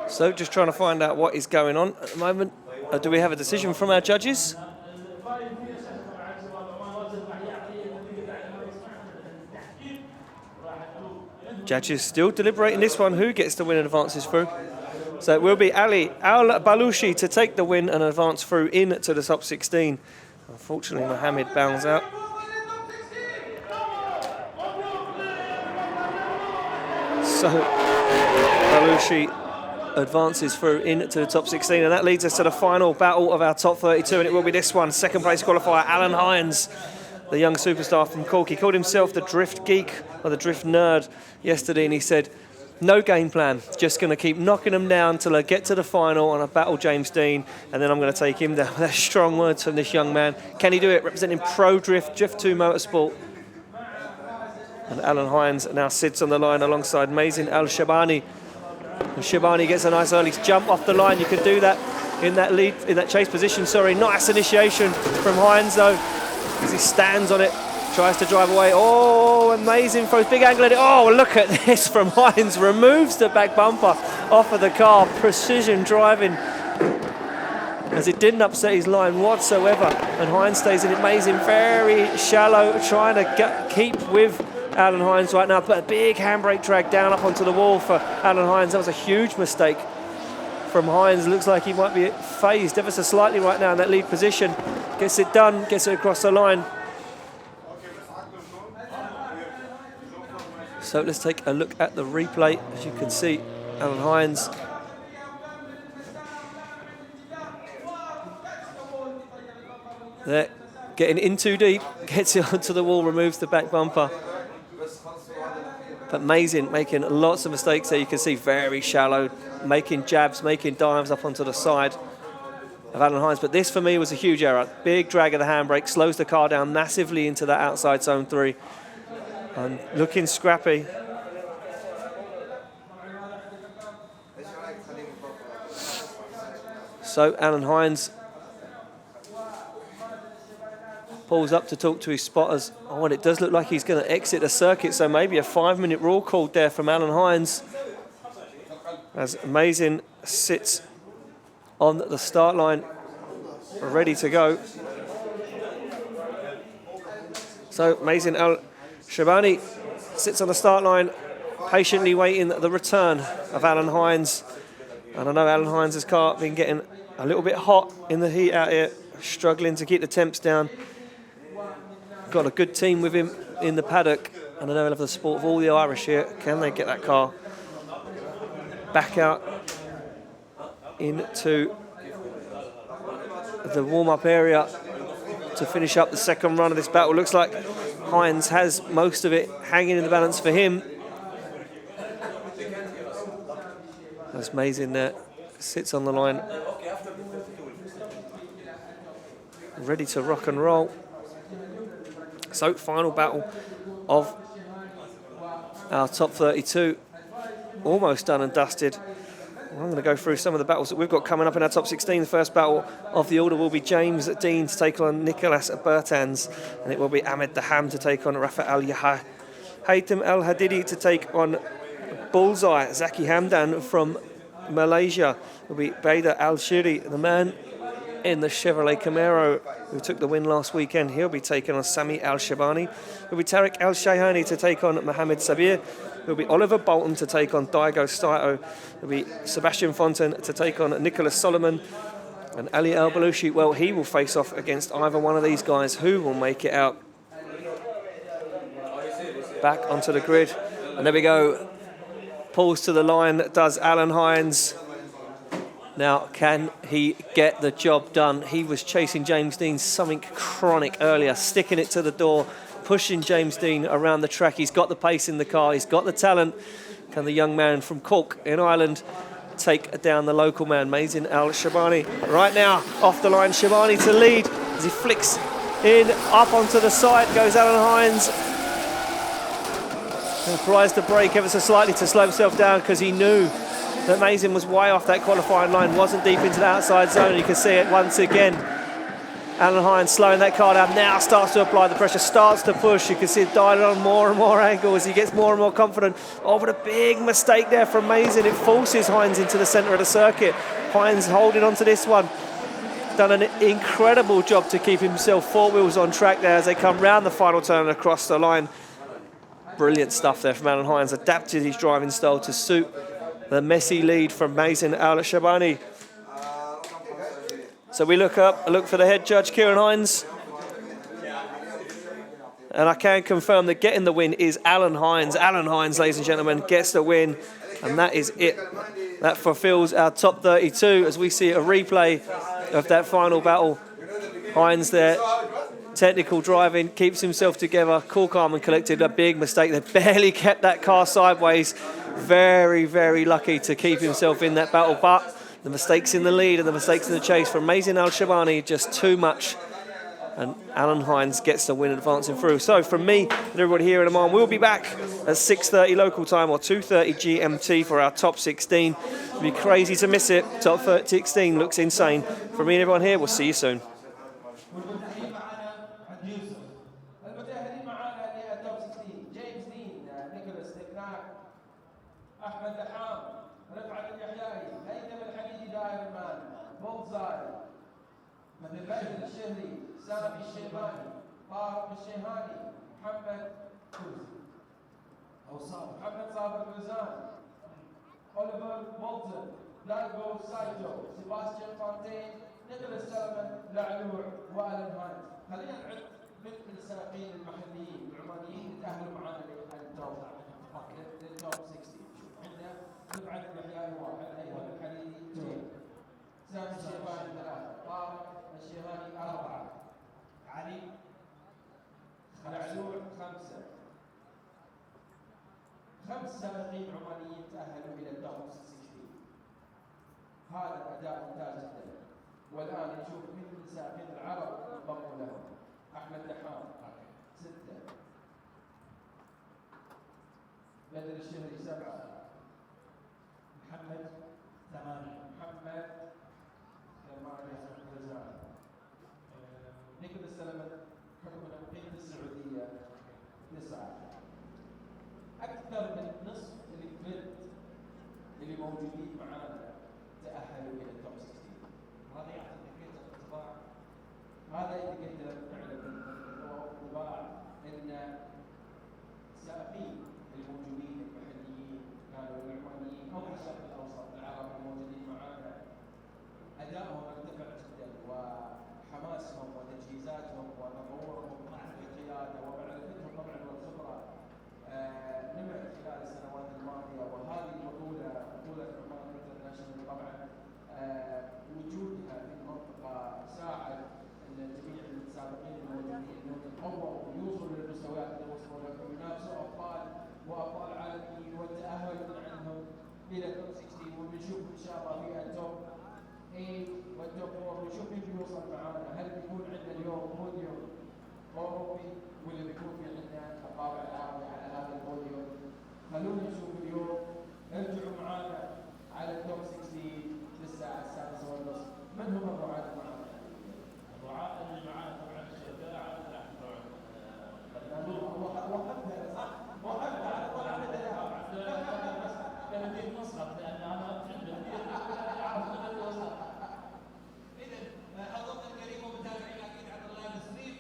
So just trying to find out what is going on at the moment. Do we have a decision from our judges? Judges still deliberating this one. Who gets the win and advances through? So it will be Ali Al Balushi to take the win and advance through into the top 16. Unfortunately, Mohammed bounds out. So Balushi advances through into the top 16, and that leads us to the final battle of our top 32, and it will be this one. Second place qualifier Alan Hines, the young superstar from Cork. He called himself the drift geek or the drift nerd yesterday, and he said, no game plan, just going to keep knocking them down till I get to the final and I battle James Dean, and then I'm going to take him down. That's strong words from this young man. Can he do it? Representing Pro Drift, Drift 2 Motorsport. And Alan Hines now sits on the line alongside Tarik Al Shahani. And Shahani gets a nice early jump off the line. You can do that in that chase position. Sorry, nice initiation from Hines though, as he stands on it, tries to drive away. Oh, amazing throws, big angle at it. Oh, look at this from Hines. Removes the back bumper off of the car. Precision driving, as it didn't upset his line whatsoever. And Hines stays in it. Amazing, very shallow, trying to keep with Alan Hines right now, but a big handbrake drag down up onto the wall for Alan Hines. That was a huge mistake from Hines. Looks like he might be phased ever so slightly right now in that lead position. Gets it done, gets it across the line. So let's take a look at the replay. As you can see, Alan Hines there, getting in too deep, gets it onto the wall, removes the back bumper. But Mazin making lots of mistakes there. You can see very shallow, making jabs, making dives up onto the side of Alan Hines. But this for me was a huge error. Big drag of the handbrake, slows the car down massively into that outside zone 3. And looking scrappy. So Alan Hines pulls up to talk to his spotters. Oh, and it does look like he's going to exit the circuit, so maybe a 5-minute rule called there from Alan Hines, as Mazin sits on the start line ready to go. So Mazin Al Shahani sits on the start line patiently waiting the return of Alan Hines. And I know Alan Hines' car been getting a little bit hot in the heat out here, struggling to keep the temps down. Got a good team with him in the paddock, and I know he'll have the support of all the Irish here. Can they get that car back out into the warm-up area to finish up the second run of this battle? Looks like Hines has most of it hanging in the balance for him. That's amazing there. Sits on the line, ready to rock and roll. So, final battle of our top 32. Almost done and dusted. I'm going to go through some of the battles that we've got coming up in our top 16. The first battle of the order will be James Dean to take on Nicholas Bertans, and it will be Ahmed Daham to take on Rafael Yahya. Haytham El Hadidi to take on Bullseye. Zaki Hamdan from Malaysia will be Bader Al Shiri, the man in the Chevrolet Camaro who took the win last weekend. He'll be taking on Sami Al Shabani. It'll be Tarik Al Shahani to take on Mohamed Sabir. It'll be Oliver Bolton to take on Daigo Saito. It'll be Sebastian Fonten to take on Nicholas Solomon. And Ali El Belushi, well, he will face off against either one of these guys. Who will make it out? Back onto the grid. And there we go. Pulls to the line, does Alan Hines. Now, can he get the job done? He was chasing James Dean something chronic earlier, sticking it to the door, pushing James Dean around the track. He's got the pace in the car. He's got the talent. Can the young man from Cork in Ireland take down the local man, Mazin Al Shabani? Right now, off the line, Shabani to lead as he flicks in, up onto the side, goes Alan Hines. And tries to brake ever so slightly to slow himself down because he knew that Mazin was way off that qualifying line, wasn't deep into the outside zone. You can see it once again. Alan Hines slowing that car down, now starts to apply the pressure, starts to push. You can see it dialing on more and more angle as he gets more and more confident. Oh, but a big mistake there from Mazin. It forces Hines into the centre of the circuit. Hines holding on to this one. Done an incredible job to keep himself four wheels on track there as they come round the final turn and across the line. Brilliant stuff there from Alan Hines. Adapted his driving style to suit the messy lead from Mazin Al Shabani. So we look up, look for the head judge, Kieran Hines. And I can confirm that getting the win is Alan Hines. Alan Hines, ladies and gentlemen, gets the win. And that is it. That fulfills our top 32 as we see a replay of that final battle. Hines there, technical driving, keeps himself together, cool, calm and collected. A big mistake. They barely kept that car sideways. Very, very lucky to keep himself in that battle. But the mistakes in the lead and the mistakes in the chase from Mazin Al Shabani, just too much. And Alan Hines gets the win, advancing through. So from me and everybody here in Oman, we'll be back at 6:30 local time or 2:30 GMT for our top 16. It'll be crazy to miss it. Top 16 looks insane. From me and everyone here, we'll see you soon. أحمد دحام، رفعت اليحيائي، هيثم الحديدي داير المان، بولزاي، مثل بدر الشهري، سامي الشيباني، طارق الشيهاني، محمد صابر بلوزان، أوليفر بولتون، دايغو سايتو، سيباستيان فونتين، نيكولاس سلمان، لعلوع، وألان هاينز. خلينا نعد من السائقين المحليين العمانيين اللي تأهلوا معنا للتوب 60. رفعت اليحيائي 1، هيثم الحديدي 2، سامي الشيباني 3، طارق الشيهاني 4، علي العلوع 5. 5 سائقين عمانيين تأهلوا إلى التوب 16. هذا أداء ممتاز جدا. والآن نشوف من السائقين العرب انضموا لهم. أحمد دحام 6، بدر الشهري 7، محمد 8 غزال، نيكولاس سلمان حكم الأمريكي السعودية 9. أكثر من نصف الجريد اللي موجودين معانا تأهلوا إلى التوب 16. هذا يعطي انطباع، هذا يتكلم فعلا انطباع ان السائقين الموجودين المحليين وتجهيزاتهم وتطورهم في القياده ومعرفتهم طبعا والخبره نمت خلال السنوات الماضيه، وهذه البطوله بطوله عمان انترناشونال طبعا وجودها في المنطقه ساعد جميع المتسابقين الموجودين انهم يتطوروا ويوصلوا للمستويات اللي وصلوا لها وينافسوا ابطال وابطال عالميين والتاهل من عندهم الى توب 16، وبنشوف ان شاء الله في التوب 8 والتوب 4 ونشوف مين بيوصل معانا. هل بيكون عندنا اليوم بوديوم اوروبي ولا بيكون في عندنا الطابع العربي على هذا البوديوم؟ خلونا نشوف اليوم. ارجعوا معانا على التوب 16 للساعه السادسه والنصف. من هم الرعاة معانا؟ الرعاة اللي معانا طبعا الشجاعة وقفتها صح؟ وقفتها على طول عمل بلدية مسقط لأن أنا في البلدية أعرف بلدية مسقط. اذا حضرتنا الكريم ومتابعينا اكيد عبر اللايف ستريم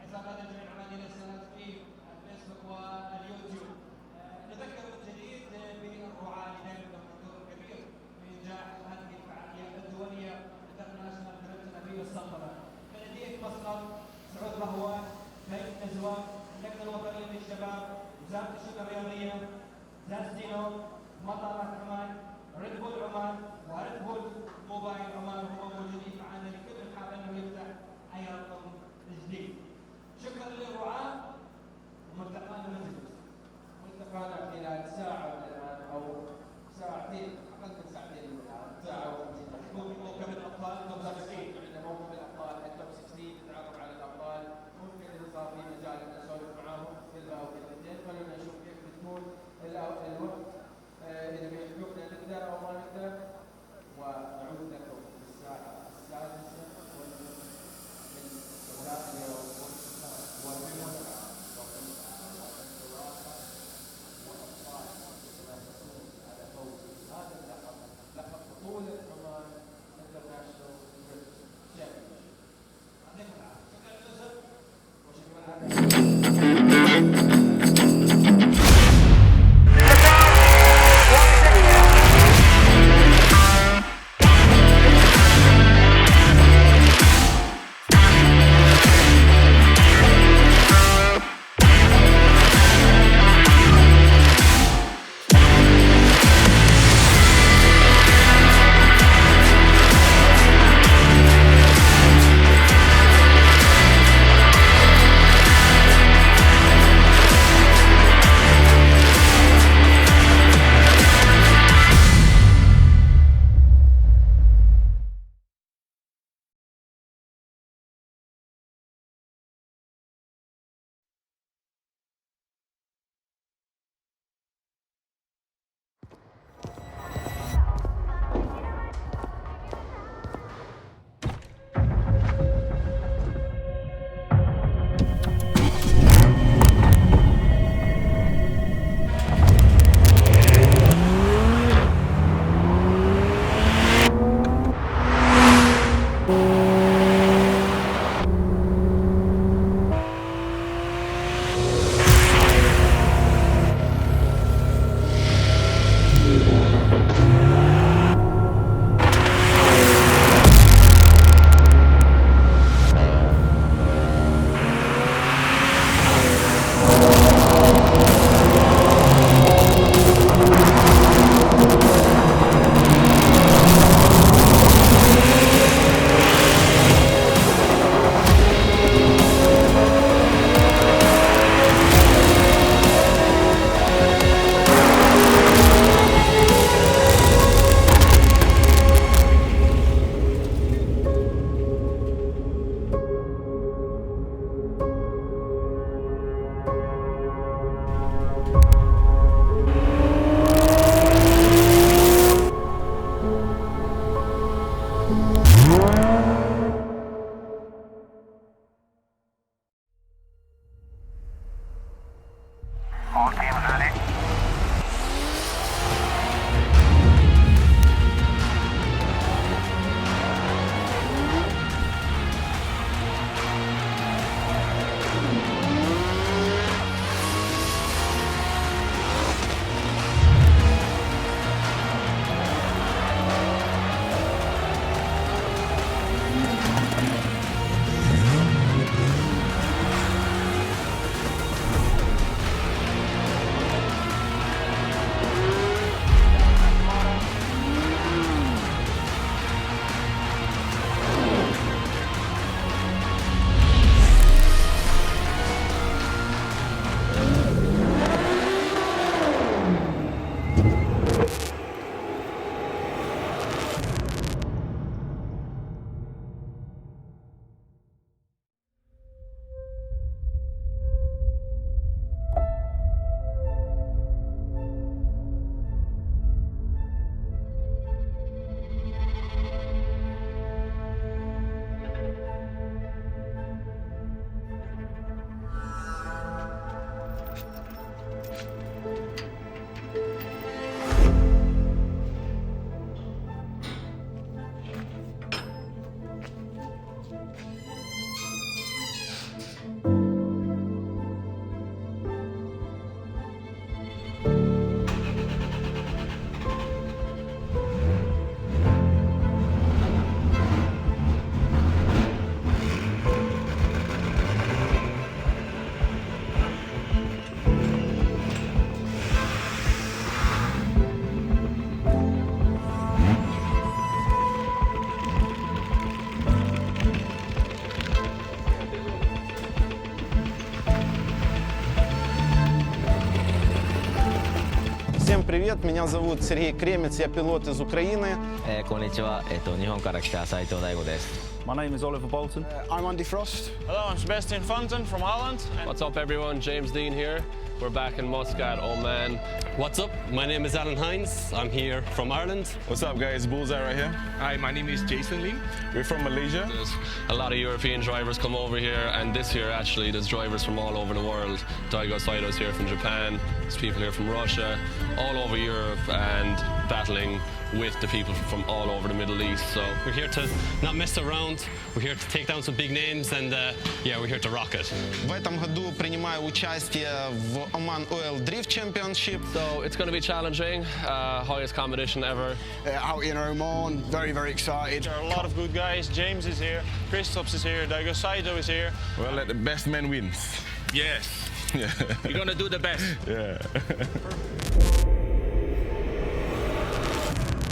حسابات الجمعيه العمانيه للسنوات في الفيسبوك واليوتيوب. نذكر من جديد بالرعاة اللي دائما لهم دور كبير في انجاح هذه الفعاليات الدوليه انترناشونال كريم في السلطنه. بلديه مسقط، سعود بهوان، هيئه الازواج، اللجنه الوطنيه للشباب، وزاره الشؤون الرياضيه، زاستينو، مطارات عمان، ريد بول عمان، وريد بول موبايل عمان هم موجودين معنا لكل حال انه يفتح اي رقم جديد. شكرا للرعاة وملتقانا مجلس. ملتقانا خلال ساعه من الان او ساعتين، اقل من ساعتين من الان، ساعه و50 دقيقه. موكب الابطال توب 16. عندنا موقف الابطال التوب 16 نتعرف على الابطال، ممكن اذا صار في مجال ان نسولف معاهم كلمه او كلمتين. خلونا نشوف كيف بتكون الوقت привет, меня зовут Сергей Кремец, я пилот из Украины. こんにちは。日本から来た斉藤大吾です。 My name is Oliver Bolton. I'm Andy Frost. Hello, I'm Sebastian Fonten from Holland. What's up, everyone? James Dean here. We're back in Muscat, Oman. What's up? My name is Alan Hines. I'm here from Ireland. What's up, guys? Bullseye right here. Hi, my name is Jason Lee. We're from Malaysia. There's a lot of European drivers come over here, and this year actually there's drivers from all over the world. Daigo Saito's here from Japan, there's people here from Russia, all over Europe, and battling with the people from all over the Middle East. So we're here to not mess around. We're here to take down some big names, and yeah, we're here to rock it. В этом году принимаю участие в Oman Oil Drift Championship. So it's going to be challenging, highest competition ever. Out in Oman, very, very excited. There are a lot of good guys. James is here, Christophs is here, Daigo Saito is here. Well, let the best man wins. Yes. Yeah. We're gonna do the best. Yeah.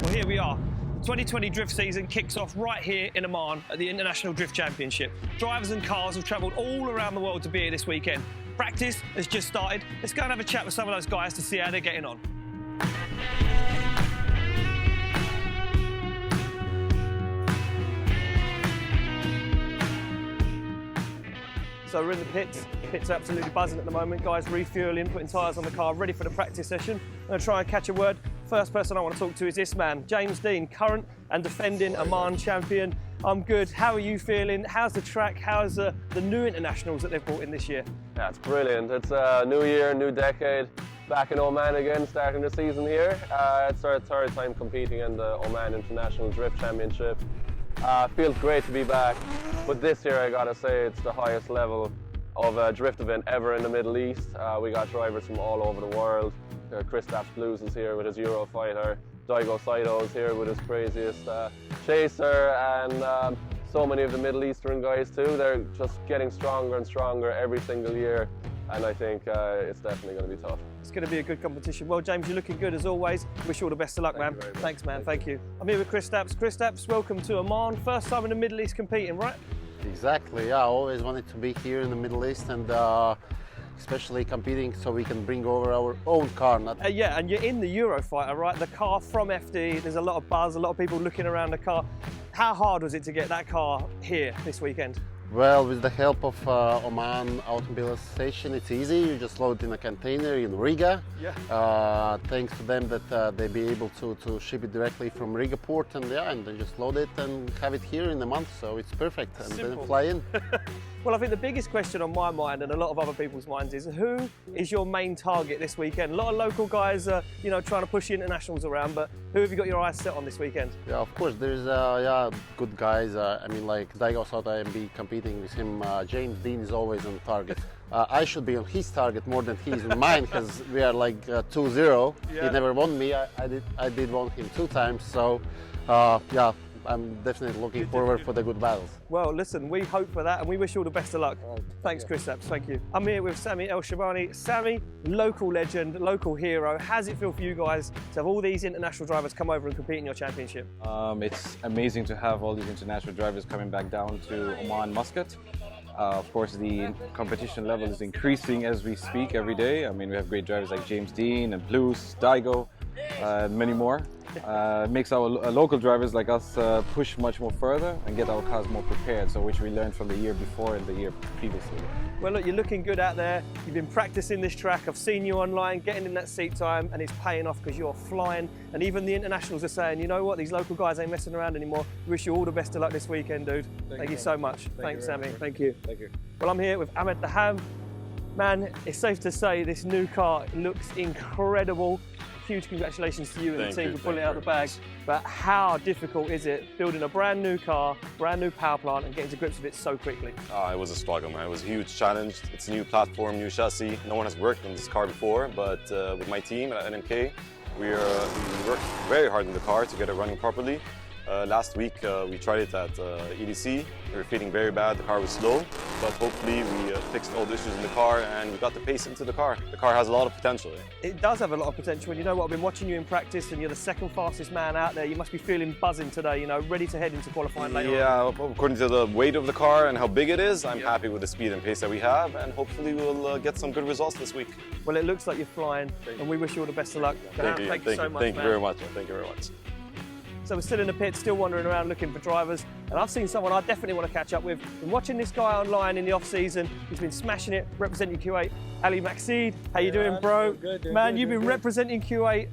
Well, here we are. The 2020 drift season kicks off right here in Oman at the International Drift Championship. Drivers and cars have travelled all around the world to be here this weekend. Practice has just started. Let's go and have a chat with some of those guys to see how they're getting on. So we're in the pits. Pit's absolutely buzzing at the moment. Guys refueling, putting tyres on the car, ready for the practice session. I'm going to try and catch a word. First person I want to talk to is this man, James Dean, current and defending Oman champion. I'm good. How are you feeling? How's the track? How's the new internationals that they've brought in this year? Yeah, it's brilliant. It's a new year, new decade. Back in Oman again, starting the season here. It's our third time competing in the Oman International Drift Championship. Feels great to be back, but this year I gotta say it's the highest level of a drift event ever in the Middle East. We got drivers from all over the world. Christophs Blues is here with his Eurofighter. Daigo Saito is here with his craziest chaser, and so many of the Middle Eastern guys too. They're just getting stronger and stronger every single year, and I think it's definitely going to be tough. It's going to be a good competition. Well, James, you're looking good as always. Wish you all the best of luck, man. Thanks, man. Thank you. I'm here with Christophs. Christophs, welcome to Oman. First time in the Middle East competing, right? Exactly. Yeah, I always wanted to be here in the Middle East, and especially competing so we can bring over our own car. Yeah, and you're in the Eurofighter, right? The car from FD. There's a lot of buzz, a lot of people looking around the car. How hard was it to get that car here this weekend? Well, with the help of Oman Automobile Association, it's easy. You just load it in a container in Riga. Yeah. Thanks to them that they be able to ship it directly from Riga port, and yeah, and then just load it and have it here in a month. So it's perfect, and Simple. then fly in. Well, I think the biggest question on my mind and a lot of other people's minds is who is your main target this weekend? A lot of local guys are, you know, trying to push the internationals around, but who have you got your eyes set on this weekend? Yeah, of course, there's yeah, good guys. I mean, like Daigo Saito, I'll be competing with him. James Dean is always on target. I should be on his target more than he's on mine, because we are like 2-0. Yeah. He never won me. I did won him 2 times. So yeah, I'm definitely looking forward for the good battles. Well, listen, we hope for that, and we wish you all the best of luck. Thanks, Christophs. Thank you. I'm here with Sergey Al Shahani. Sammy, local legend, local hero. How does it feel for you guys to have all these international drivers come over and compete in your championship? It's amazing to have all these international drivers coming back down to Oman, Muscat. Of course, the competition level is increasing as we speak every day. I mean, we have great drivers like James Dean and Blues, Daigo, and many more. It makes our local drivers like us push much more further and get our cars more prepared, so which we learned from the year before and the year previously. Well, look, you're looking good out there. You've been practicing this track. I've seen you online, getting in that seat time, and it's paying off because you're flying. And even the internationals are saying, you know what, these local guys ain't messing around anymore. Wish you all the best of luck this weekend, dude. Thank you so much. Thanks, Sammy. Thank you. Thank you. Well, I'm here with Ahmed Daham. Man, it's safe to say this new car looks incredible. Huge congratulations to you and the team for pulling it out of the bag. But how difficult is it building a brand new car, brand new power plant, and getting to grips with it so quickly? It was a struggle, man. It was a huge challenge. It's a new platform, new chassis. No one has worked on this car before, but with my team at NMK, we worked very hard on the car to get it running properly. Last week we tried it at EDC. We were feeling very bad, the car was slow, but hopefully we fixed all the issues in the car and we got the pace into the car. The car has a lot of potential. It does have a lot of potential, and you know what, I've been watching you in practice and you're the second fastest man out there. You must be feeling buzzing today, you know, ready to head into qualifying later on. Yeah, according to the weight of the car and how big it is, I'm happy with the speed and pace that we have, and hopefully we'll get some good results this week. Well, it looks like you're flying, and we wish you all the best of luck. Thank you so much. Thank you very much. Thank you very much. So we're still in the pit, still wandering around looking for drivers, and I've seen someone I definitely want to catch up with. Been watching this guy online in the off-season. He's been smashing it, representing Kuwait. Ali Maxid, how you doing, bro? Man, you've been representing Kuwait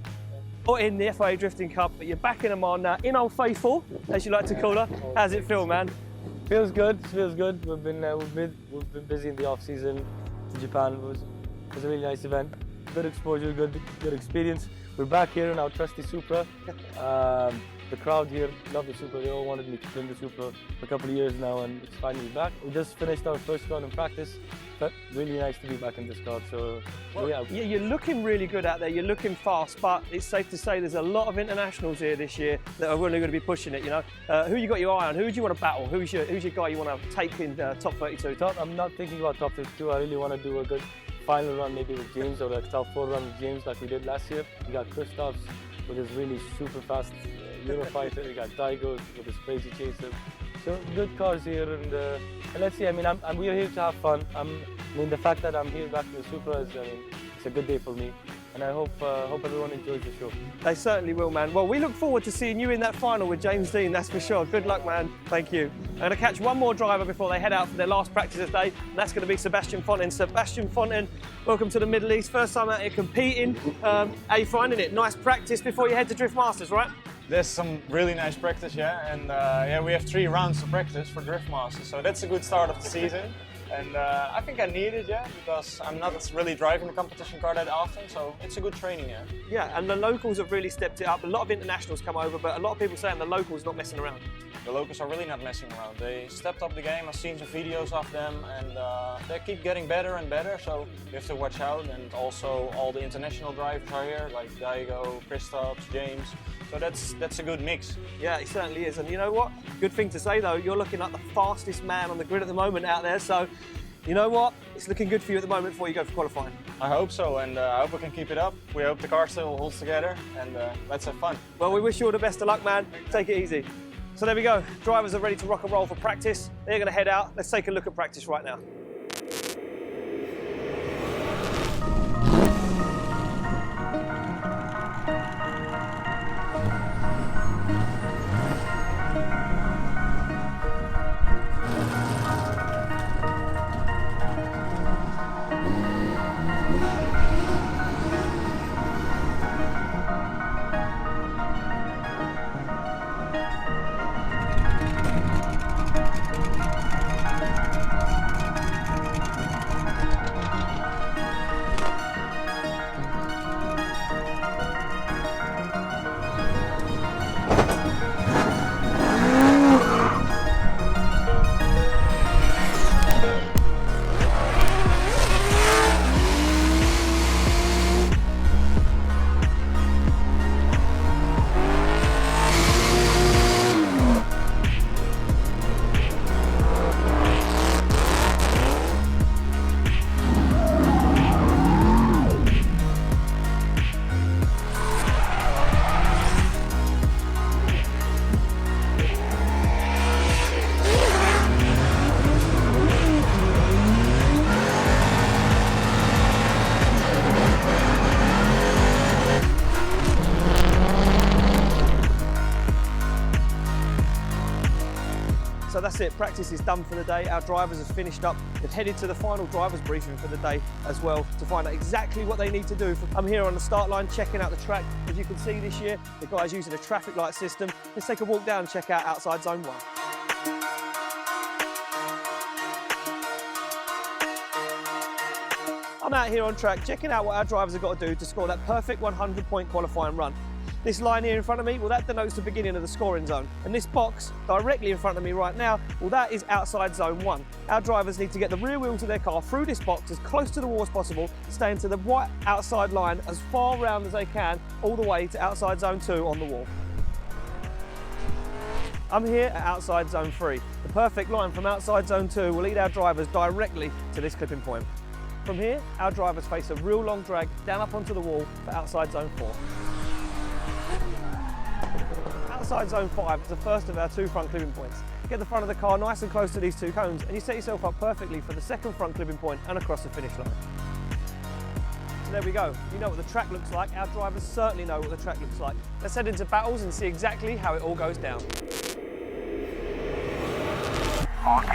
in the FIA Drifting Cup, but you're back in Oman now, in Old Faithful, as you like to call her. How's it feel, man? Feels good. Feels good. We've been busy in the off-season to Japan. It was a really nice event. Good exposure, good experience. We're back here in our trusty Supra. The crowd here love the Supra. They all wanted me to bring the Supra for a couple of years now, and it's finally back. We just finished our first round in practice, but really nice to be back in this car. So yeah, you're looking really good out there. You're looking fast, but it's safe to say there's a lot of internationals here this year that are really going to be pushing it. You know, who you got your eye on? Who do you want to battle? Who's your guy you want to take in top 32? I'm not thinking about top 32. I really want to do a good final run, maybe with James, or a top 4 run with James like we did last year. We got Christoph's with his really super fast Eurofighter. We got Daigo with his crazy chaser. So good cars here, and let's see. I mean, we're here to have fun. The fact that I'm here back in the Supra is, it's a good day for me, and I hope everyone enjoys the show. They certainly will, man. Well, we look forward to seeing you in that final with James Dean, that's for sure. Good luck, man. Thank you. I'm going to catch one more driver before they head out for their last practice of the day, and that's going to be Sebastian Fontaine. Sebastian Fontaine, welcome to the Middle East. First time out here competing. How you finding it? Nice practice before you head to Drift Masters, right? There's some really nice practice, yeah, and yeah, we have 3 rounds of practice for Drift Masters, so that's a good start of the season. And I think I need it, yeah, because I'm not really driving a competition car that often, so it's a good training, yeah. Yeah, and the locals have really stepped it up. A lot of internationals come over, but a lot of people saying the locals not messing around. The locals are really not messing around. They stepped up the game. I've seen some videos of them, and they keep getting better and better, so you have to watch out. And also all the international drivers are here, like Daigo, Christoph's, James. So that's a good mix. Yeah, it certainly is. And you know what? Good thing to say though, you're looking like the fastest man on the grid at the moment out there. So you know what? It's looking good for you at the moment before you go for qualifying. I hope so, and I hope we can keep it up. We hope the car still holds together, and let's have fun. Well, we wish you all the best of luck, man. Take it easy. So there we go. Drivers are ready to rock and roll for practice. They're going to head out. Let's take a look at practice right now. So that's it, practice is done for the day. Our drivers have finished up. They've headed to the final drivers briefing for the day as well to find out exactly what they need to do. I'm here on the start line checking out the track. As you can see this year, the guys using a traffic light system. Let's take a walk down and check out outside zone 1. I'm out here on track checking out what our drivers have got to do to score that perfect 100-point qualifying run. This line here in front of me, well, that denotes the beginning of the scoring zone. And this box directly in front of me right now, well, that is outside zone 1. Our drivers need to get the rear wheels of their car through this box as close to the wall as possible, staying to the right outside line as far round as they can, all the way to outside zone 2 on the wall. I'm here at outside zone 3. The perfect line from outside zone 2 will lead our drivers directly to this clipping point. From here, our drivers face a real long drag down up onto the wall for outside zone 4. Outside zone 5 is the first of our 2 front clipping points. Get the front of the car nice and close to these 2 cones and you set yourself up perfectly for the second front clipping point and across the finish line. So there we go. You know what the track looks like. Our drivers certainly know what the track looks like. Let's head into battles and see exactly how it all goes down. 14